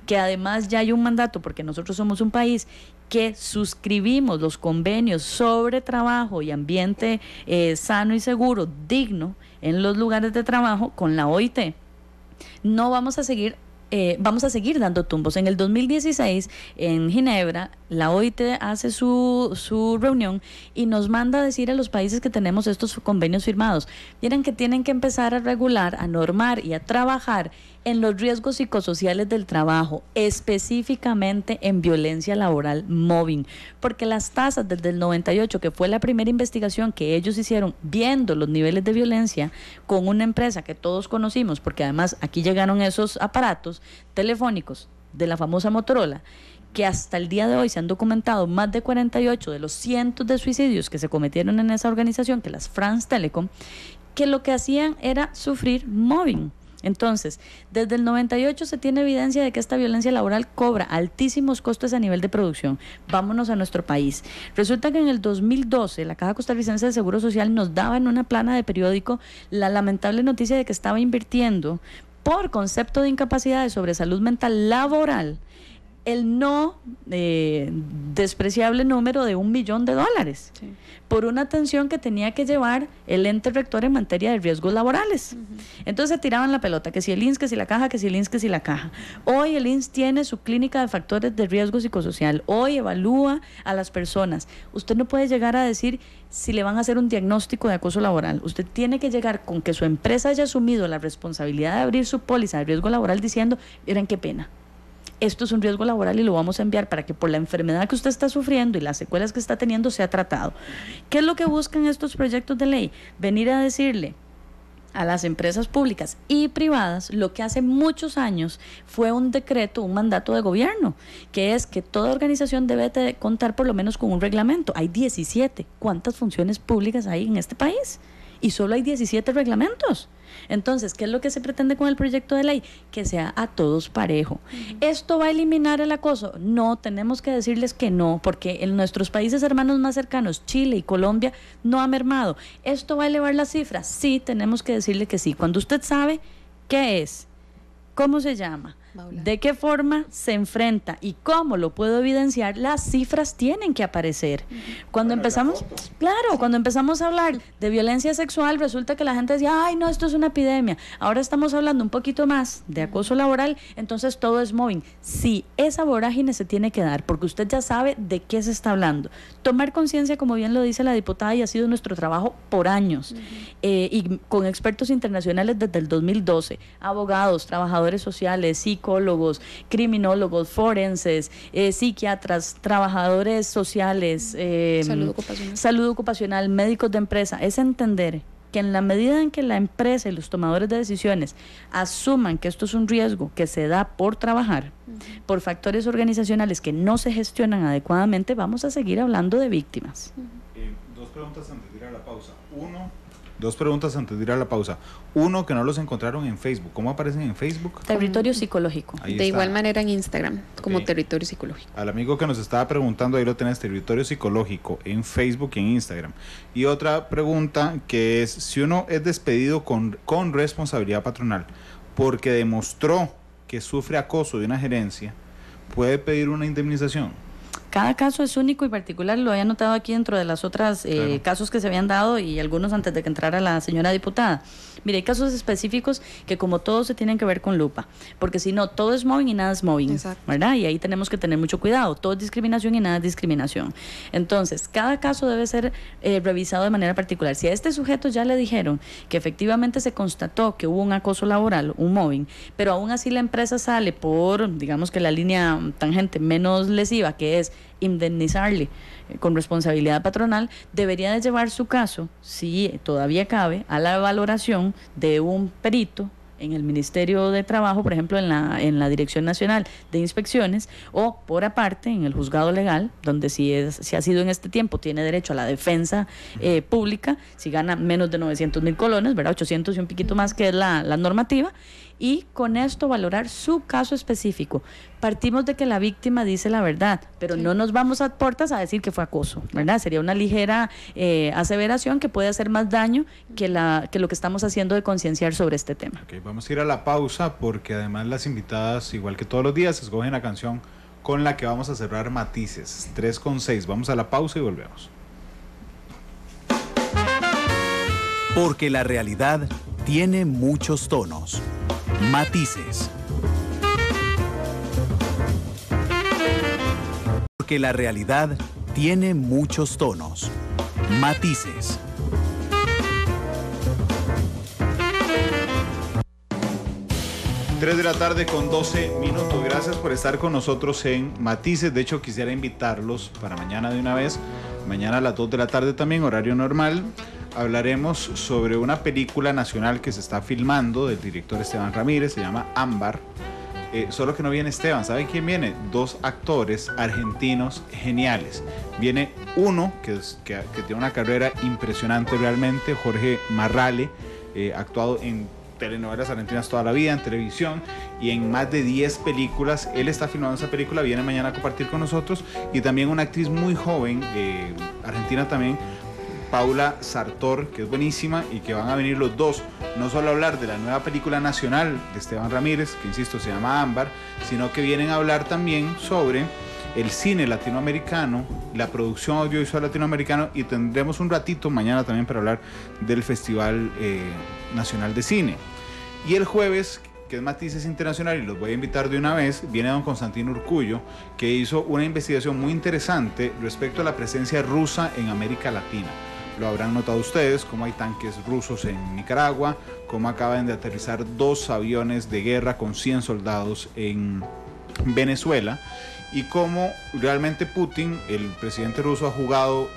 que además ya hay un mandato, porque nosotros somos un país que suscribimos los convenios sobre trabajo y ambiente sano y seguro, digno en los lugares de trabajo con la OIT, no vamos a seguir dando tumbos. En el 2016, en Ginebra, la OIT hace su reunión y nos manda a decir a los países que tenemos estos convenios firmados, miren que tienen que empezar a regular, a normar y a trabajar en los riesgos psicosociales del trabajo, específicamente en violencia laboral mobbing, porque las tasas desde el 98, que fue la primera investigación que ellos hicieron viendo los niveles de violencia con una empresa que todos conocimos, porque además aquí llegaron esos aparatos telefónicos de la famosa Motorola, que hasta el día de hoy se han documentado más de 48 de los cientos de suicidios que se cometieron en esa organización, que las France Telecom, que lo que hacían era sufrir mobbing. Entonces, desde el 98 se tiene evidencia de que esta violencia laboral cobra altísimos costos a nivel de producción. Vámonos a nuestro país. Resulta que en el 2012 la Caja Costarricense de Seguro Social nos daba en una plana de periódico la lamentable noticia de que estaba invirtiendo por concepto de incapacidades sobre salud mental laboral el no despreciable número de $1 millón, sí, por una atención que tenía que llevar el ente rector en materia de riesgos laborales. Entonces se tiraban la pelota, que si el INS, que si la caja, que si el INS, que si la caja. Hoy el INS tiene su clínica de factores de riesgo psicosocial, hoy evalúa a las personas. Usted no puede llegar a decir si le van a hacer un diagnóstico de acoso laboral. Usted tiene que llegar con que su empresa haya asumido la responsabilidad de abrir su póliza de riesgo laboral diciendo, miren qué pena, esto es un riesgo laboral y lo vamos a enviar para que por la enfermedad que usted está sufriendo y las secuelas que está teniendo sea tratado. ¿Qué es lo que buscan estos proyectos de ley? Venir a decirle a las empresas públicas y privadas lo que hace muchos años fue un decreto, un mandato de gobierno, que es que toda organización debe de contar por lo menos con un reglamento. Hay 17. ¿Cuántas funciones públicas hay en este país? Y solo hay 17 reglamentos. Entonces, ¿qué es lo que se pretende con el proyecto de ley? Que sea a todos parejo. ¿Esto va a eliminar el acoso? No, tenemos que decirles que no, porque en nuestros países hermanos más cercanos, Chile y Colombia, no ha mermado. ¿Esto va a elevar las cifras? Sí, tenemos que decirle que sí. Cuando usted sabe qué es, cómo se llama, de qué forma se enfrenta y cómo lo puedo evidenciar, las cifras tienen que aparecer. Cuando empezamos a hablar de violencia sexual, resulta que la gente decía, ay no, esto es una epidemia. Ahora estamos hablando un poquito más de acoso laboral, entonces todo es mobbing. Sí, esa vorágine se tiene que dar, porque usted ya sabe de qué se está hablando. Tomar conciencia, como bien lo dice la diputada, y ha sido nuestro trabajo por años, y con expertos internacionales desde el 2012, abogados, trabajadores sociales, psicólogos, criminólogos, forenses, psiquiatras, trabajadores sociales, salud ocupacional, médicos de empresa. Es entender que en la medida en que la empresa y los tomadores de decisiones asuman que esto es un riesgo que se da por trabajar, por factores organizacionales que no se gestionan adecuadamente, vamos a seguir hablando de víctimas. Dos preguntas antes de ir a la pausa. Uno, que no los encontraron en Facebook. ¿Cómo aparecen en Facebook? Territorio Psicológico. De igual manera en Instagram, como Territorio Psicológico. Al amigo que nos estaba preguntando, ahí lo tenés, Territorio Psicológico, en Facebook y en Instagram. Y otra pregunta, que es, si uno es despedido con responsabilidad patronal porque demostró que sufre acoso de una gerencia, ¿puede pedir una indemnización? Cada caso es único y particular, lo había anotado aquí dentro de las otras casos que se habían dado y algunos antes de que entrara la señora diputada. Mire, hay casos específicos que como todos se tienen que ver con lupa, porque si no, todo es mobbing y nada es mobbing, ¿verdad? Y ahí tenemos que tener mucho cuidado, todo es discriminación y nada es discriminación. Entonces, cada caso debe ser revisado de manera particular. Si a este sujeto ya le dijeron que efectivamente se constató que hubo un acoso laboral, un mobbing, pero aún así la empresa sale por, digamos que la línea tangente menos lesiva, que es indemnizarle con responsabilidad patronal, debería de llevar su caso, si todavía cabe, a la valoración de un perito en el Ministerio de Trabajo, por ejemplo en la Dirección Nacional de Inspecciones, o por aparte en el juzgado legal, donde si ha sido en este tiempo, tiene derecho a la defensa pública, si gana menos de 900,000 colones, ¿verdad? 800 y un piquito más, que es la normativa, y con esto valorar su caso específico. Partimos de que la víctima dice la verdad, pero no nos vamos a puertas a decir que fue acoso, ¿verdad? Sería una ligera aseveración que puede hacer más daño que lo que estamos haciendo de concienciar sobre este tema. Okay, vamos a ir a la pausa, porque además las invitadas, igual que todos los días, escogen la canción con la que vamos a cerrar Matices, 3:06. Vamos a la pausa y volvemos. Porque la realidad tiene muchos tonos. Matices. Porque la realidad tiene muchos tonos. Matices. Tres de la tarde con 12 minutos. Gracias por estar con nosotros en Matices. De hecho, quisiera invitarlos para mañana de una vez. Mañana a las 2 de la tarde también, horario normal. Hablaremos sobre una película nacional que se está filmando del director Esteban Ramírez. Se llama Ámbar. Solo que no viene Esteban. ¿Saben quién viene? Dos actores argentinos geniales. Viene uno que tiene una carrera impresionante realmente, Jorge Marrale, actuado en telenovelas argentinas toda la vida, en televisión y en más de 10 películas. Él está filmando esa película, viene mañana a compartir con nosotros. Y también una actriz muy joven, argentina también, Paula Sartor, que es buenísima, y que van a venir los dos, no solo a hablar de la nueva película nacional de Esteban Ramírez, que insisto se llama Ámbar, sino que vienen a hablar también sobre el cine latinoamericano, la producción audiovisual latinoamericana, y tendremos un ratito mañana también para hablar del Festival Nacional de Cine. Y el jueves, que es Matices Internacional, y los voy a invitar de una vez, viene don Constantino Urcullo, que hizo una investigación muy interesante respecto a la presencia rusa en América Latina. Lo habrán notado ustedes, cómo hay tanques rusos en Nicaragua, cómo acaban de aterrizar 2 aviones de guerra con 100 soldados en Venezuela, y cómo realmente Putin, el presidente ruso, ha jugado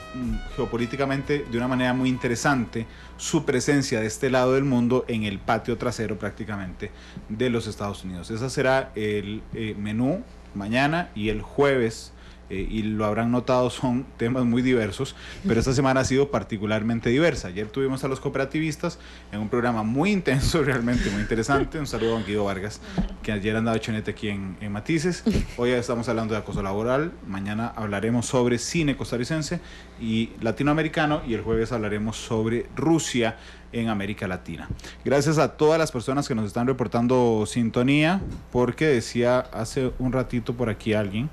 geopolíticamente de una manera muy interesante su presencia de este lado del mundo en el patio trasero prácticamente de los Estados Unidos. Ese será el menú mañana, y el jueves, y lo habrán notado, son temas muy diversos, pero esta semana ha sido particularmente diversa. Ayer tuvimos a los cooperativistas en un programa muy intenso, realmente muy interesante. Un saludo a don Guido Vargas, que ayer andaba hecho nete aquí en Matices. Hoy estamos hablando de acoso laboral, mañana hablaremos sobre cine costarricense y latinoamericano, y el jueves hablaremos sobre Rusia en América Latina. Gracias a todas las personas que nos están reportando sintonía, porque decía hace un ratito por aquí alguien,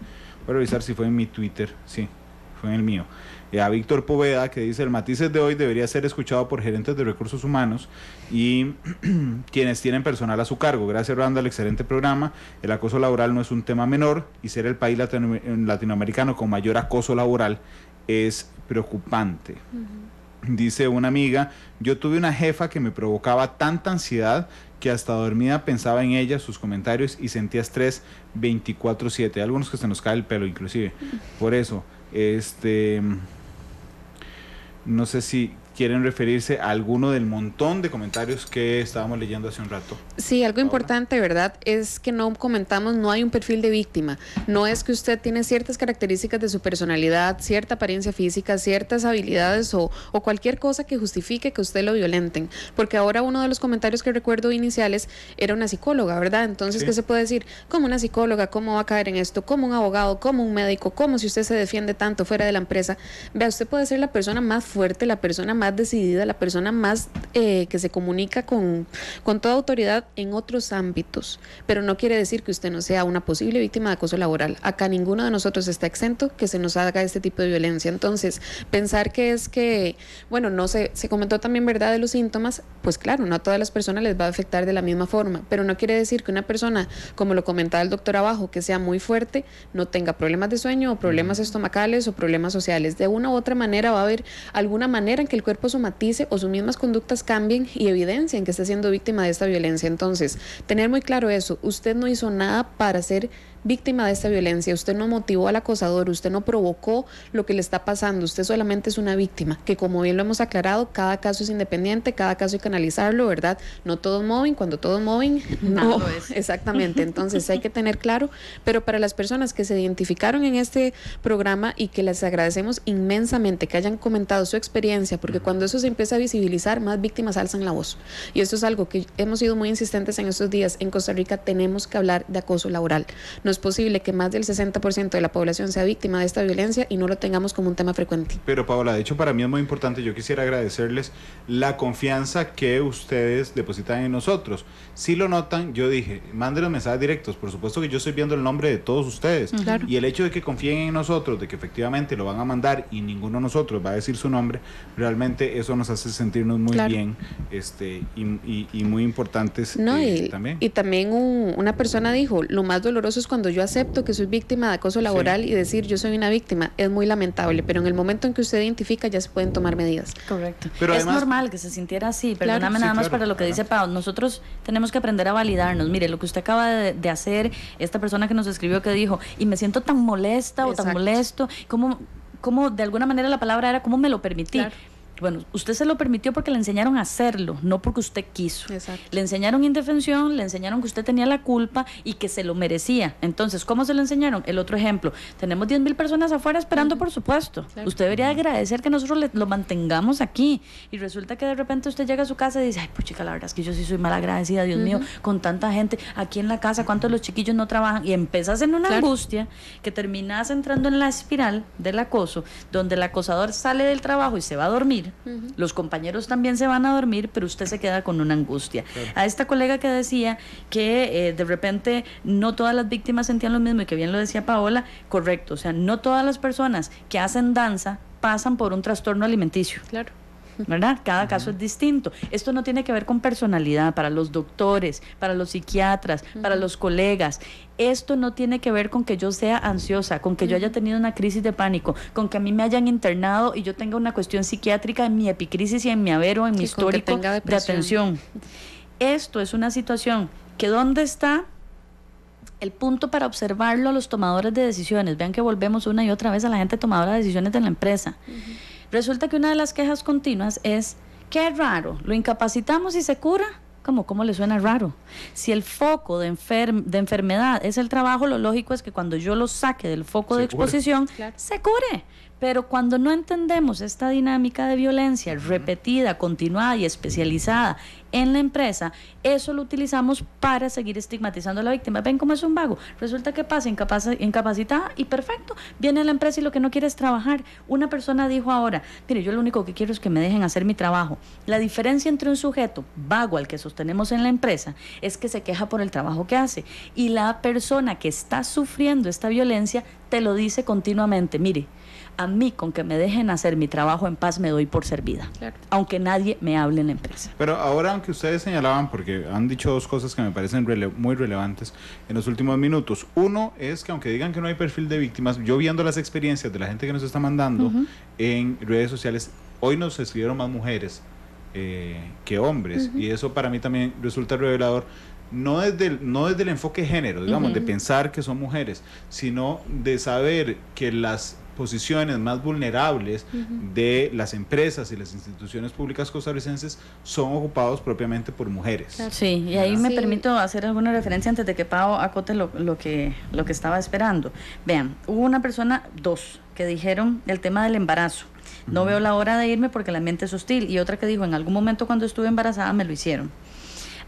voy a revisar si fue en mi Twitter, sí, fue en el mío, a Víctor Poveda, que dice: el Matices de hoy debería ser escuchado por gerentes de recursos humanos y quienes tienen personal a su cargo. Gracias, Randa, al excelente programa. El acoso laboral no es un tema menor, y ser el país latinoamericano con mayor acoso laboral es preocupante. Dice una amiga: yo tuve una jefa que me provocaba tanta ansiedad que hasta dormida pensaba en ella, sus comentarios, y sentía estrés 24/7. Algunos que se nos cae el pelo inclusive. Por eso, no sé si quieren referirse a alguno del montón de comentarios que estábamos leyendo hace un rato. Sí, algo importante, ¿verdad? Es que no comentamos, no hay un perfil de víctima. No es que usted tiene ciertas características de su personalidad, cierta apariencia física, ciertas habilidades o cualquier cosa que justifique que usted lo violenten. Porque ahora uno de los comentarios que recuerdo iniciales era una psicóloga, ¿verdad? Entonces, sí. ¿Qué se puede decir? ¿Cómo una psicóloga? ¿Cómo va a caer en esto? ¿Cómo un abogado? ¿Cómo un médico? ¿Cómo si usted se defiende tanto fuera de la empresa? Vea, usted puede ser la persona más fuerte, la persona más decidida, la persona más que se comunica con toda autoridad en otros ámbitos, pero no quiere decir que usted no sea una posible víctima de acoso laboral. Acá ninguno de nosotros está exento que se nos haga este tipo de violencia. Entonces, pensar que es que, bueno, no se comentó también, ¿verdad?, de los síntomas, pues claro, no a todas las personas les va a afectar de la misma forma, pero no quiere decir que una persona, como lo comentaba el doctor abajo, que sea muy fuerte, no tenga problemas de sueño o problemas estomacales o problemas sociales. De una u otra manera va a haber alguna manera en que el cuerpo somatice o sus mismas conductas cambien y evidencien que está siendo víctima de esta violencia. Entonces, tener muy claro eso, usted no hizo nada para ser víctima de esta violencia, usted no motivó al acosador, usted no provocó lo que le está pasando, usted solamente es una víctima, que como bien lo hemos aclarado, cada caso es independiente, cada caso hay que analizarlo, ¿verdad? No todo es mobbing, cuando todo es mobbing, no lo es. Exactamente, entonces hay que tener claro, pero para las personas que se identificaron en este programa y que les agradecemos inmensamente que hayan comentado su experiencia, porque cuando eso se empieza a visibilizar, más víctimas alzan la voz, y esto es algo que hemos sido muy insistentes en estos días. En Costa Rica tenemos que hablar de acoso laboral. es posible que más del 60% de la población sea víctima de esta violencia y no lo tengamos como un tema frecuente. Pero Paola, de hecho para mí es muy importante, yo quisiera agradecerles la confianza que ustedes depositan en nosotros. Si lo notan, yo dije, mándenos mensajes directos, por supuesto que yo estoy viendo el nombre de todos ustedes, Claro. y el hecho de que confíen en nosotros, de que efectivamente lo van a mandar y ninguno de nosotros va a decir su nombre, realmente eso nos hace sentirnos muy Claro. bien, y muy importantes No, también. y también una persona dijo, lo más doloroso es cuando yo acepto que soy víctima de acoso laboral y decir yo soy una víctima, es muy lamentable, pero en el momento en que usted identifica ya se pueden tomar medidas. Correcto. Pero es además, normal que se sintiera así, Claro. perdóname Sí, nada más claro, para lo que dice Pau. Nosotros tenemos que aprender a validarnos. Mire, lo que usted acaba de hacer, esta persona que nos escribió que dijo, y me siento tan molesta o tan Exacto. molesto, como de alguna manera la palabra era, ¿cómo me lo permití? Claro. Bueno, usted se lo permitió porque le enseñaron a hacerlo, no porque usted quiso. Exacto. Le enseñaron indefensión, le enseñaron que usted tenía la culpa y que se lo merecía. Entonces, ¿cómo se lo enseñaron? El otro ejemplo, tenemos 10,000 personas afuera esperando, por supuesto. Claro. Usted debería agradecer que nosotros lo mantengamos aquí. Y resulta que de repente usted llega a su casa y dice, ay, pues chica, la verdad es que yo sí soy mal agradecida, Dios mío, con tanta gente aquí en la casa, ¿cuántos de los chiquillos no trabajan? Y empiezas en una Claro. angustia que terminas entrando en la espiral del acoso, donde el acosador sale del trabajo y se va a dormir. Los compañeros también se van a dormir, pero usted se queda con una angustia. A esta colega que decía que de repente no todas las víctimas sentían lo mismo y que bien lo decía Paola, correcto, o sea, no todas las personas que hacen danza pasan por un trastorno alimenticio. Claro. ¿Verdad? Cada caso es distinto. Esto no tiene que ver con personalidad para los doctores, para los psiquiatras, para los colegas. Esto no tiene que ver con que yo sea ansiosa, con que yo haya tenido una crisis de pánico, con que a mí me hayan internado y yo tenga una cuestión psiquiátrica en mi epicrisis y en mi avero, en mi Sí, con que histórico tenga de depresión. atención. Esto es una situación que ¿dónde está el punto para observarlo a los tomadores de decisiones? Vean que volvemos una y otra vez a la gente tomadora de decisiones de la empresa. Resulta que una de las quejas continuas es, qué raro, lo incapacitamos y se cura. ¿Cómo le suena raro? Si el foco de enfermedad es el trabajo, lo lógico es que cuando yo lo saque del foco Se de cure. exposición, Claro. se cure. Pero cuando no entendemos esta dinámica de violencia repetida, continuada y especializada en la empresa, eso lo utilizamos para seguir estigmatizando a la víctima. Ven cómo es un vago. Resulta que pasa incapacitada y perfecto. Viene a la empresa y lo que no quiere es trabajar. Una persona dijo ahora, mire, yo lo único que quiero es que me dejen hacer mi trabajo. La diferencia entre un sujeto vago al que sostenemos en la empresa es que se queja por el trabajo que hace. Y la persona que está sufriendo esta violencia te lo dice continuamente, mire, a mí con que me dejen hacer mi trabajo en paz me doy por servida, Claro. aunque nadie me hable en la empresa. Pero ahora, aunque ustedes señalaban, porque han dicho dos cosas que me parecen muy relevantes en los últimos minutos. Uno es que aunque digan que no hay perfil de víctimas, yo viendo las experiencias de la gente que nos está mandando en redes sociales, hoy nos escribieron más mujeres que hombres, y eso para mí también resulta revelador. No desde el enfoque de género, digamos, de pensar que son mujeres, sino de saber que las posiciones más vulnerables de las empresas y las instituciones públicas costarricenses son ocupados propiamente por mujeres. Sí, y ahí me Sí. permito hacer alguna referencia antes de que Pau acote lo que estaba esperando. Vean, hubo una persona, dos, que dijeron el tema del embarazo. No veo la hora de irme porque la mente es hostil. Y otra que dijo, en algún momento cuando estuve embarazada me lo hicieron.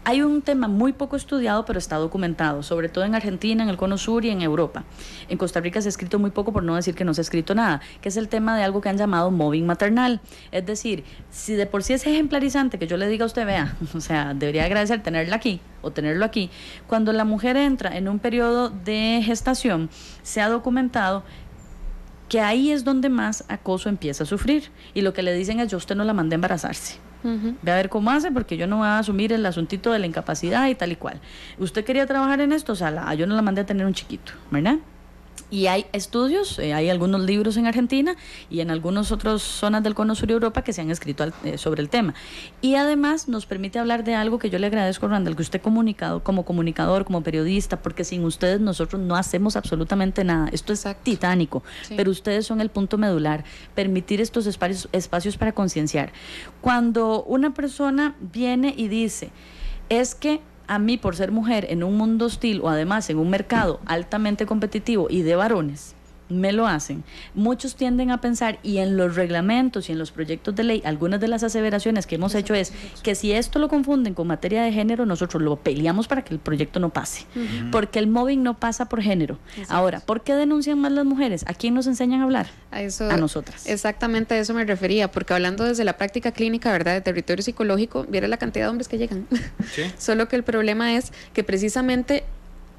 Hay un tema muy poco estudiado, pero está documentado, sobre todo en Argentina, en el Cono Sur y en Europa. En Costa Rica se ha escrito muy poco, por no decir que no se ha escrito nada, que es el tema de algo que han llamado mobbing maternal. Es decir, si de por sí es ejemplarizante que yo le diga a usted, vea, o sea, debería agradecer tenerla aquí o tenerlo aquí, cuando la mujer entra en un periodo de gestación, se ha documentado que ahí es donde más acoso empieza a sufrir. Y lo que le dicen es, yo a usted no la mandé a embarazarse. Ve a ver cómo hace, porque yo no voy a asumir el asuntito de la incapacidad y tal y cual. ¿Usted quería trabajar en esto? O sea, yo no la mandé a tener un chiquito, ¿verdad? Y hay estudios, hay algunos libros en Argentina y en algunas otras zonas del Cono Sur y Europa que se han escrito sobre el tema. Y además nos permite hablar de algo que yo le agradezco, Randall, que usted comunicado como comunicador, como periodista, porque sin ustedes nosotros no hacemos absolutamente nada. Esto es titánico, Sí. pero ustedes son el punto medular, permitir estos espacios para concienciar. Cuando una persona viene y dice, es que a mí por ser mujer en un mundo hostil o además en un mercado altamente competitivo y de varones, me lo hacen. Muchos tienden a pensar, y en los reglamentos y en los proyectos de ley, algunas de las aseveraciones que hemos hecho es que si esto lo confunden con materia de género, nosotros lo peleamos para que el proyecto no pase, porque el mobbing no pasa por género. Exacto. Ahora, ¿por qué denuncian más las mujeres? ¿A quién nos enseñan a hablar? A nosotras. Exactamente a eso me refería, porque hablando desde la práctica clínica, ¿verdad?, de territorio psicológico, viera la cantidad de hombres que llegan. ¿Sí? Solo que el problema es que precisamente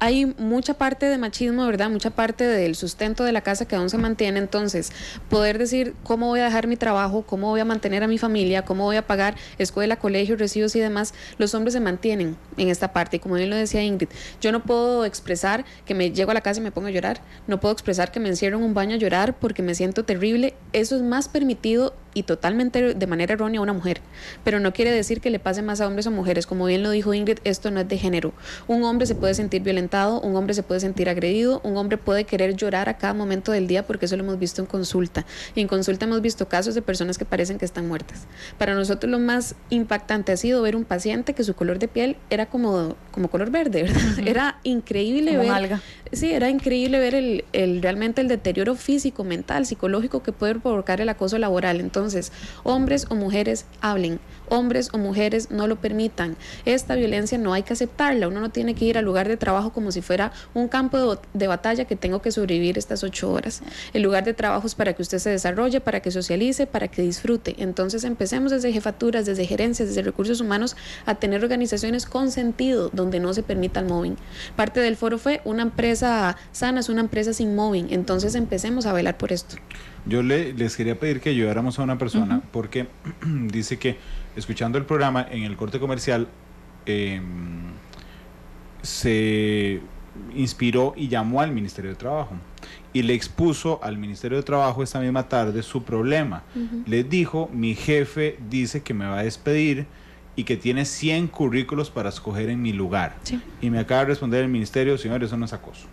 hay mucha parte de machismo, ¿verdad? Mucha parte del sustento de la casa que aún se mantiene. Entonces, poder decir cómo voy a dejar mi trabajo, cómo voy a mantener a mi familia, cómo voy a pagar escuela, colegio, recibos y demás, los hombres se mantienen en esta parte. Y como bien lo decía Ingrid, yo no puedo expresar que me llego a la casa y me pongo a llorar, no puedo expresar que me encierro en un baño a llorar porque me siento terrible. Eso es más permitido y totalmente de manera errónea a una mujer, pero no quiere decir que le pase más a hombres o mujeres. Como bien lo dijo Ingrid, esto no es de género. Un hombre se puede sentir violentado, un hombre se puede sentir agredido, un hombre puede querer llorar a cada momento del día, porque eso lo hemos visto en consulta, y en consulta hemos visto casos de personas que parecen que están muertas. Para nosotros lo más impactante ha sido ver un paciente que su color de piel era como color verde, ¿verdad? Era increíble como ver alga. Sí, era increíble ver realmente el deterioro físico, mental, psicológico que puede provocar el acoso laboral. Entonces, hombres o mujeres hablen, hombres o mujeres no lo permitan. Esta violencia no hay que aceptarla. Uno no tiene que ir al lugar de trabajo como si fuera un campo de batalla que tengo que sobrevivir estas 8 horas. El lugar de trabajo es para que usted se desarrolle, para que socialice, para que disfrute. Entonces empecemos desde jefaturas, desde gerencias, desde recursos humanos a tener organizaciones con sentido donde no se permita el mobbing. Parte del foro fue una empresa sana es una empresa sin mobbing. Entonces empecemos a velar por esto. Yo les quería pedir que ayudáramos a una persona porque dice que escuchando el programa en el corte comercial se inspiró y llamó al Ministerio de Trabajo y le expuso al Ministerio de Trabajo esta misma tarde su problema. Les dijo, mi jefe dice que me va a despedir y que tiene 100 currículos para escoger en mi lugar. Sí. Y me acaba de responder el ministerio, señor, eso no es acoso.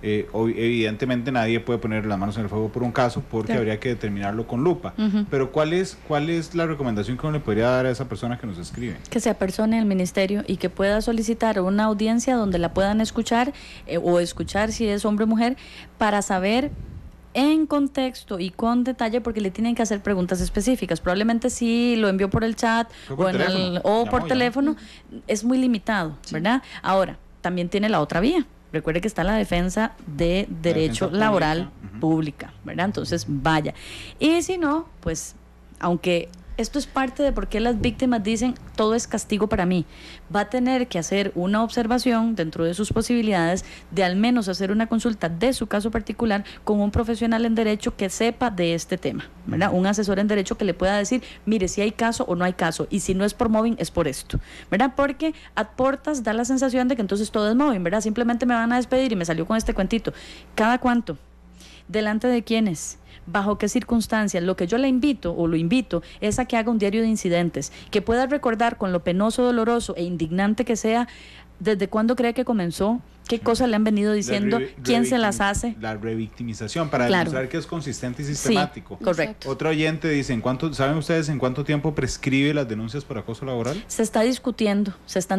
Evidentemente nadie puede poner las manos en el fuego por un caso porque habría que determinarlo con lupa. Pero ¿cuál es la recomendación que uno le podría dar a esa persona que nos escribe? Que se apersone al ministerio y que pueda solicitar una audiencia donde la puedan escuchar o escuchar si es hombre o mujer para saber en contexto y con detalle, porque le tienen que hacer preguntas específicas. Probablemente si lo envió por el chat o por teléfono es muy limitado, ¿verdad? Ahora, también tiene la otra vía. Recuerde que está la defensa de derecho laboral pública, ¿verdad? Entonces, vaya. Y si no, pues, aunque esto es parte de por qué las víctimas dicen todo es castigo para mí, va a tener que hacer una observación dentro de sus posibilidades de al menos hacer una consulta de su caso particular con un profesional en derecho que sepa de este tema, ¿verdad? Un asesor en derecho que le pueda decir, mire, si hay caso o no hay caso, y si no es por mobbing es por esto, ¿verdad? Porque a portas da la sensación de que entonces todo es mobbing, ¿verdad? Simplemente me van a despedir y me salió con este cuentito. ¿Cada cuánto? ¿Delante de quiénes? ¿Bajo qué circunstancias? Lo que yo le invito o lo invito es a que haga un diario de incidentes, que pueda recordar con lo penoso, doloroso e indignante que sea, desde cuándo cree que comenzó, qué cosas le han venido diciendo, quién se las hace. La revictimización, para demostrar que es consistente y sistemático. Sí, correcto. Otro oyente dice, ¿saben ustedes en cuánto tiempo prescribe las denuncias por acoso laboral? Se están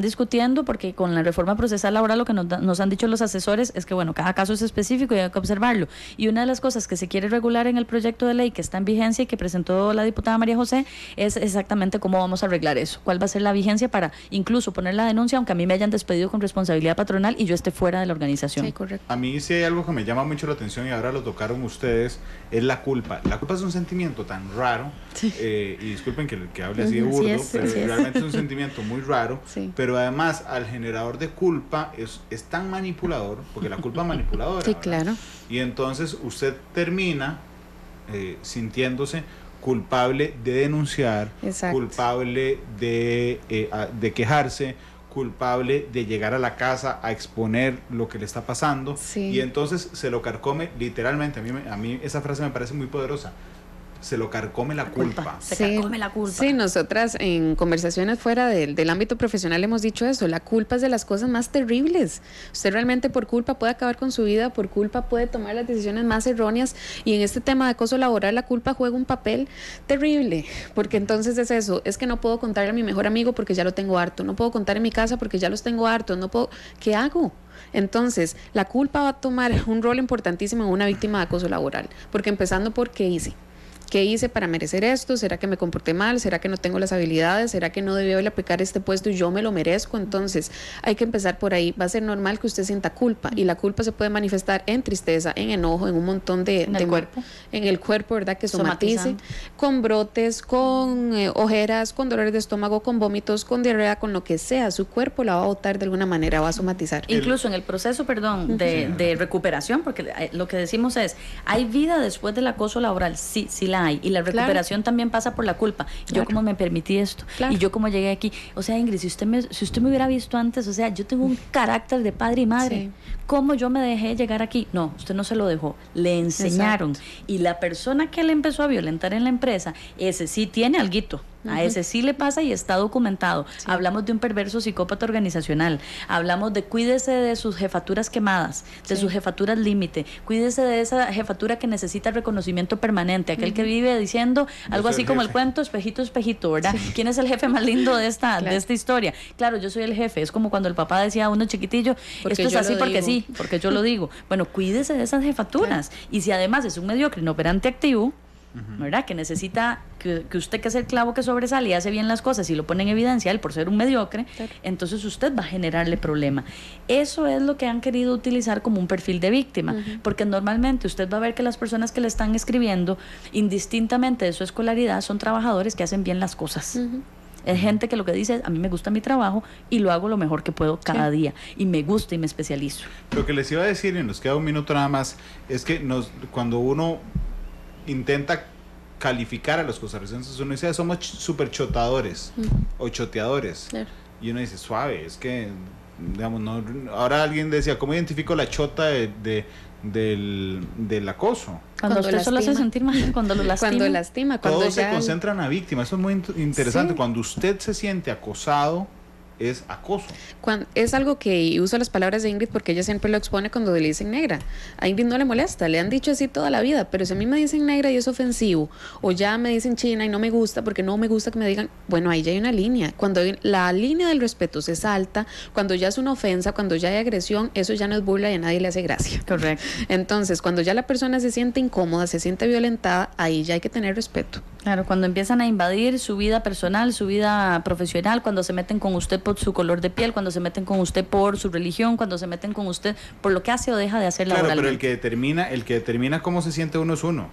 discutiendo porque con la reforma procesal laboral lo que nos han dicho los asesores es que, bueno, cada caso es específico y hay que observarlo. Y una de las cosas que se quiere regular en el proyecto de ley que está en vigencia y que presentó la diputada María José es exactamente cómo vamos a arreglar eso. ¿Cuál va a ser la vigencia para incluso poner la denuncia, aunque a mí me hayan despedido con responsabilidad patronal y yo esté fuera de la organización? Sí, correcto. A mí sí hay algo que me llama mucho la atención y ahora lo tocaron ustedes, es la culpa. La culpa es un sentimiento tan raro, y disculpen que hable así de burdo, pero realmente es un sentimiento muy raro, pero además al generador de culpa es tan manipulador, porque la culpa es manipuladora. Sí, claro. Y entonces usted termina sintiéndose culpable de denunciar, culpable de quejarse, culpable de llegar a la casa a exponer lo que le está pasando, y entonces se lo carcome literalmente. A mí esa frase me parece muy poderosa. se lo carcome la culpa. Se carcome la culpa. Sí, nosotras en conversaciones fuera del ámbito profesional hemos dicho eso, la culpa es de las cosas más terribles. Usted realmente por culpa puede acabar con su vida, por culpa puede tomar las decisiones más erróneas, y en este tema de acoso laboral la culpa juega un papel terrible, porque entonces es eso, es que no puedo contarle a mi mejor amigo porque ya lo tengo harto, no puedo contar en mi casa porque ya los tengo hartos, no puedo, ¿qué hago? Entonces, la culpa va a tomar un rol importantísimo en una víctima de acoso laboral, porque empezando por ¿qué hice? ¿Qué hice para merecer esto? ¿Será que me comporté mal? ¿Será que no tengo las habilidades? ¿Será que no debí haberle aplicar este puesto y yo me lo merezco? Entonces, hay que empezar por ahí. Va a ser normal que usted sienta culpa, y la culpa se puede manifestar en tristeza, en enojo, en un montón en el cuerpo, ¿verdad? Que somatice, con brotes, con ojeras, con dolores de estómago, con vómitos, con diarrea, con lo que sea. Su cuerpo la va a botar de alguna manera, va a somatizar. Incluso en el proceso, de recuperación, porque lo que decimos es, ¿hay vida después del acoso laboral? Sí, sí la hay, y la recuperación también pasa por la culpa. Yo como me permití esto, y yo como llegué aquí, o sea, Ingrid, si usted me hubiera visto antes, o sea, yo tengo un carácter de padre y madre, ¿cómo yo me dejé llegar aquí? No, usted no se lo dejó, le enseñaron. Y la persona que le empezó a violentar en la empresa, ese sí tiene alguito. A ese sí le pasa y está documentado. Hablamos de un perverso psicópata organizacional. Hablamos de cuídese de sus jefaturas quemadas, de sus jefaturas límite. Cuídese de esa jefatura que necesita reconocimiento permanente. Aquel que vive diciendo algo así como el cuento espejito, espejito, ¿verdad? ¿Quién es el jefe más lindo de esta historia? Claro, yo soy el jefe. Es como cuando el papá decía a uno chiquitillo, esto es así porque sí, porque yo lo digo. Bueno, cuídese de esas jefaturas. Y si además es un mediocre inoperante activo, ¿verdad? Que necesita que usted, que es el clavo que sobresale y hace bien las cosas y lo pone en evidencia él por ser un mediocre, entonces usted va a generarle problema. Eso es lo que han querido utilizar como un perfil de víctima, porque normalmente usted va a ver que las personas que le están escribiendo, indistintamente de su escolaridad, son trabajadores que hacen bien las cosas. Es gente que lo que dice es, a mí me gusta mi trabajo y lo hago lo mejor que puedo cada día, y me gusta y me especializo. Lo que les iba a decir, y nos queda un minuto nada más, es que cuando uno intenta calificar a los costarricenses, uno dice, somos super chotadores o choteadores, y uno dice, suave, es que digamos, no, ahora alguien decía, ¿cómo identifico la chota del acoso? Cuando usted solo hace sentir mal, cuando lo lastima. Cuando lastima, todos se concentran a víctima. Eso es muy interesante. Cuando usted se siente acosado, es acoso. Es algo que, y uso las palabras de Ingrid porque ella siempre lo expone cuando le dicen negra. A Ingrid no le molesta, le han dicho así toda la vida, pero si a mí me dicen negra y es ofensivo, o ya me dicen china y no me gusta porque no me gusta que me digan, bueno, ahí ya hay una línea. Cuando la línea del respeto se salta, cuando ya es una ofensa, cuando ya hay agresión, eso ya no es burla y a nadie le hace gracia. Correcto. Entonces, cuando ya la persona se siente incómoda, se siente violentada, ahí ya hay que tener respeto. Claro, cuando empiezan a invadir su vida personal, su vida profesional, cuando se meten con usted por su color de piel, cuando se meten con usted por su religión, cuando se meten con usted por lo que hace o deja de hacer laboralmente. Claro, pero el que determina cómo se siente uno es uno.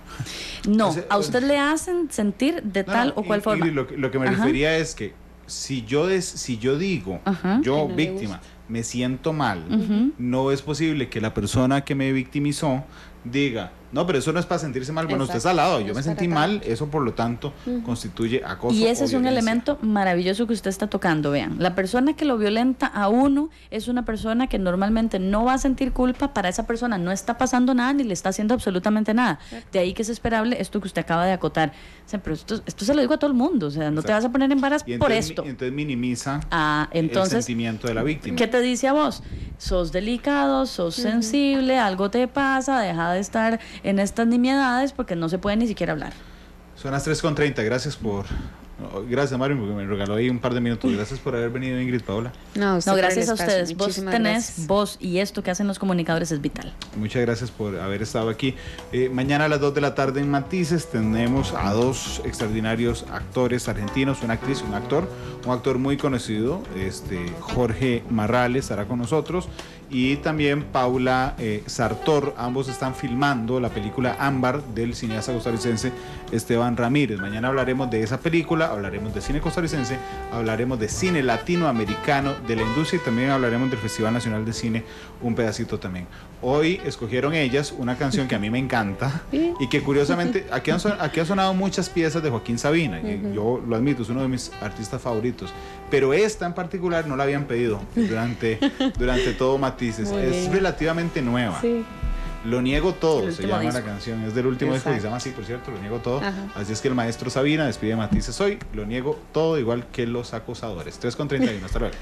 No, a usted le hacen sentir de tal o cual forma. Lo que me refería es que si yo digo, yo víctima, me siento mal, no es posible que la persona que me victimizó diga, no, pero eso no es para sentirse mal. Bueno, usted está al lado, yo me sentí mal, eso por lo tanto constituye acoso. Y ese es un elemento maravilloso que usted está tocando. Vean, la persona que lo violenta a uno es una persona que normalmente no va a sentir culpa. Para esa persona no está pasando nada ni le está haciendo absolutamente nada. De ahí que es esperable esto que usted acaba de acotar. O sea, pero esto se lo digo a todo el mundo, o sea, no te vas a poner en varas por esto. Entonces minimiza el sentimiento de la víctima. ¿Qué te dice a vos? Sos delicado, sos sensible, algo te pasa, deja de estar en estas nimiedades porque no se puede ni siquiera hablar. Son las 3:30, gracias Mario, porque me regaló ahí un par de minutos. Gracias por haber venido, Ingrid, Paola. No, gracias a ustedes. Vos tenés voz y esto que hacen los comunicadores es vital. Muchas gracias por haber estado aquí. Mañana a las 2 de la tarde en Matices tenemos a dos extraordinarios actores argentinos, una actriz, un actor muy conocido, Jorge Marrales estará con nosotros, y también Paula Sartor. Ambos están filmando la película Ámbar del cineasta costarricense Esteban Ramírez. Mañana hablaremos de esa película, hablaremos de cine costarricense, hablaremos de cine latinoamericano, de la industria, y también hablaremos del Festival Nacional de Cine, un pedacito también. Hoy escogieron ellas una canción que a mí me encanta y que curiosamente aquí han sonado muchas piezas de Joaquín Sabina, y yo lo admito, es uno de mis artistas favoritos, pero esta en particular no la habían pedido durante todo Matices. Es relativamente nueva. Lo niego todo, se llama disco. la canción, es del último disco, y se llama así, por cierto, Lo niego todo. Ajá. Así es que el maestro Sabina despide Matices hoy, lo niego todo igual que los acosadores. 3:31, hasta luego.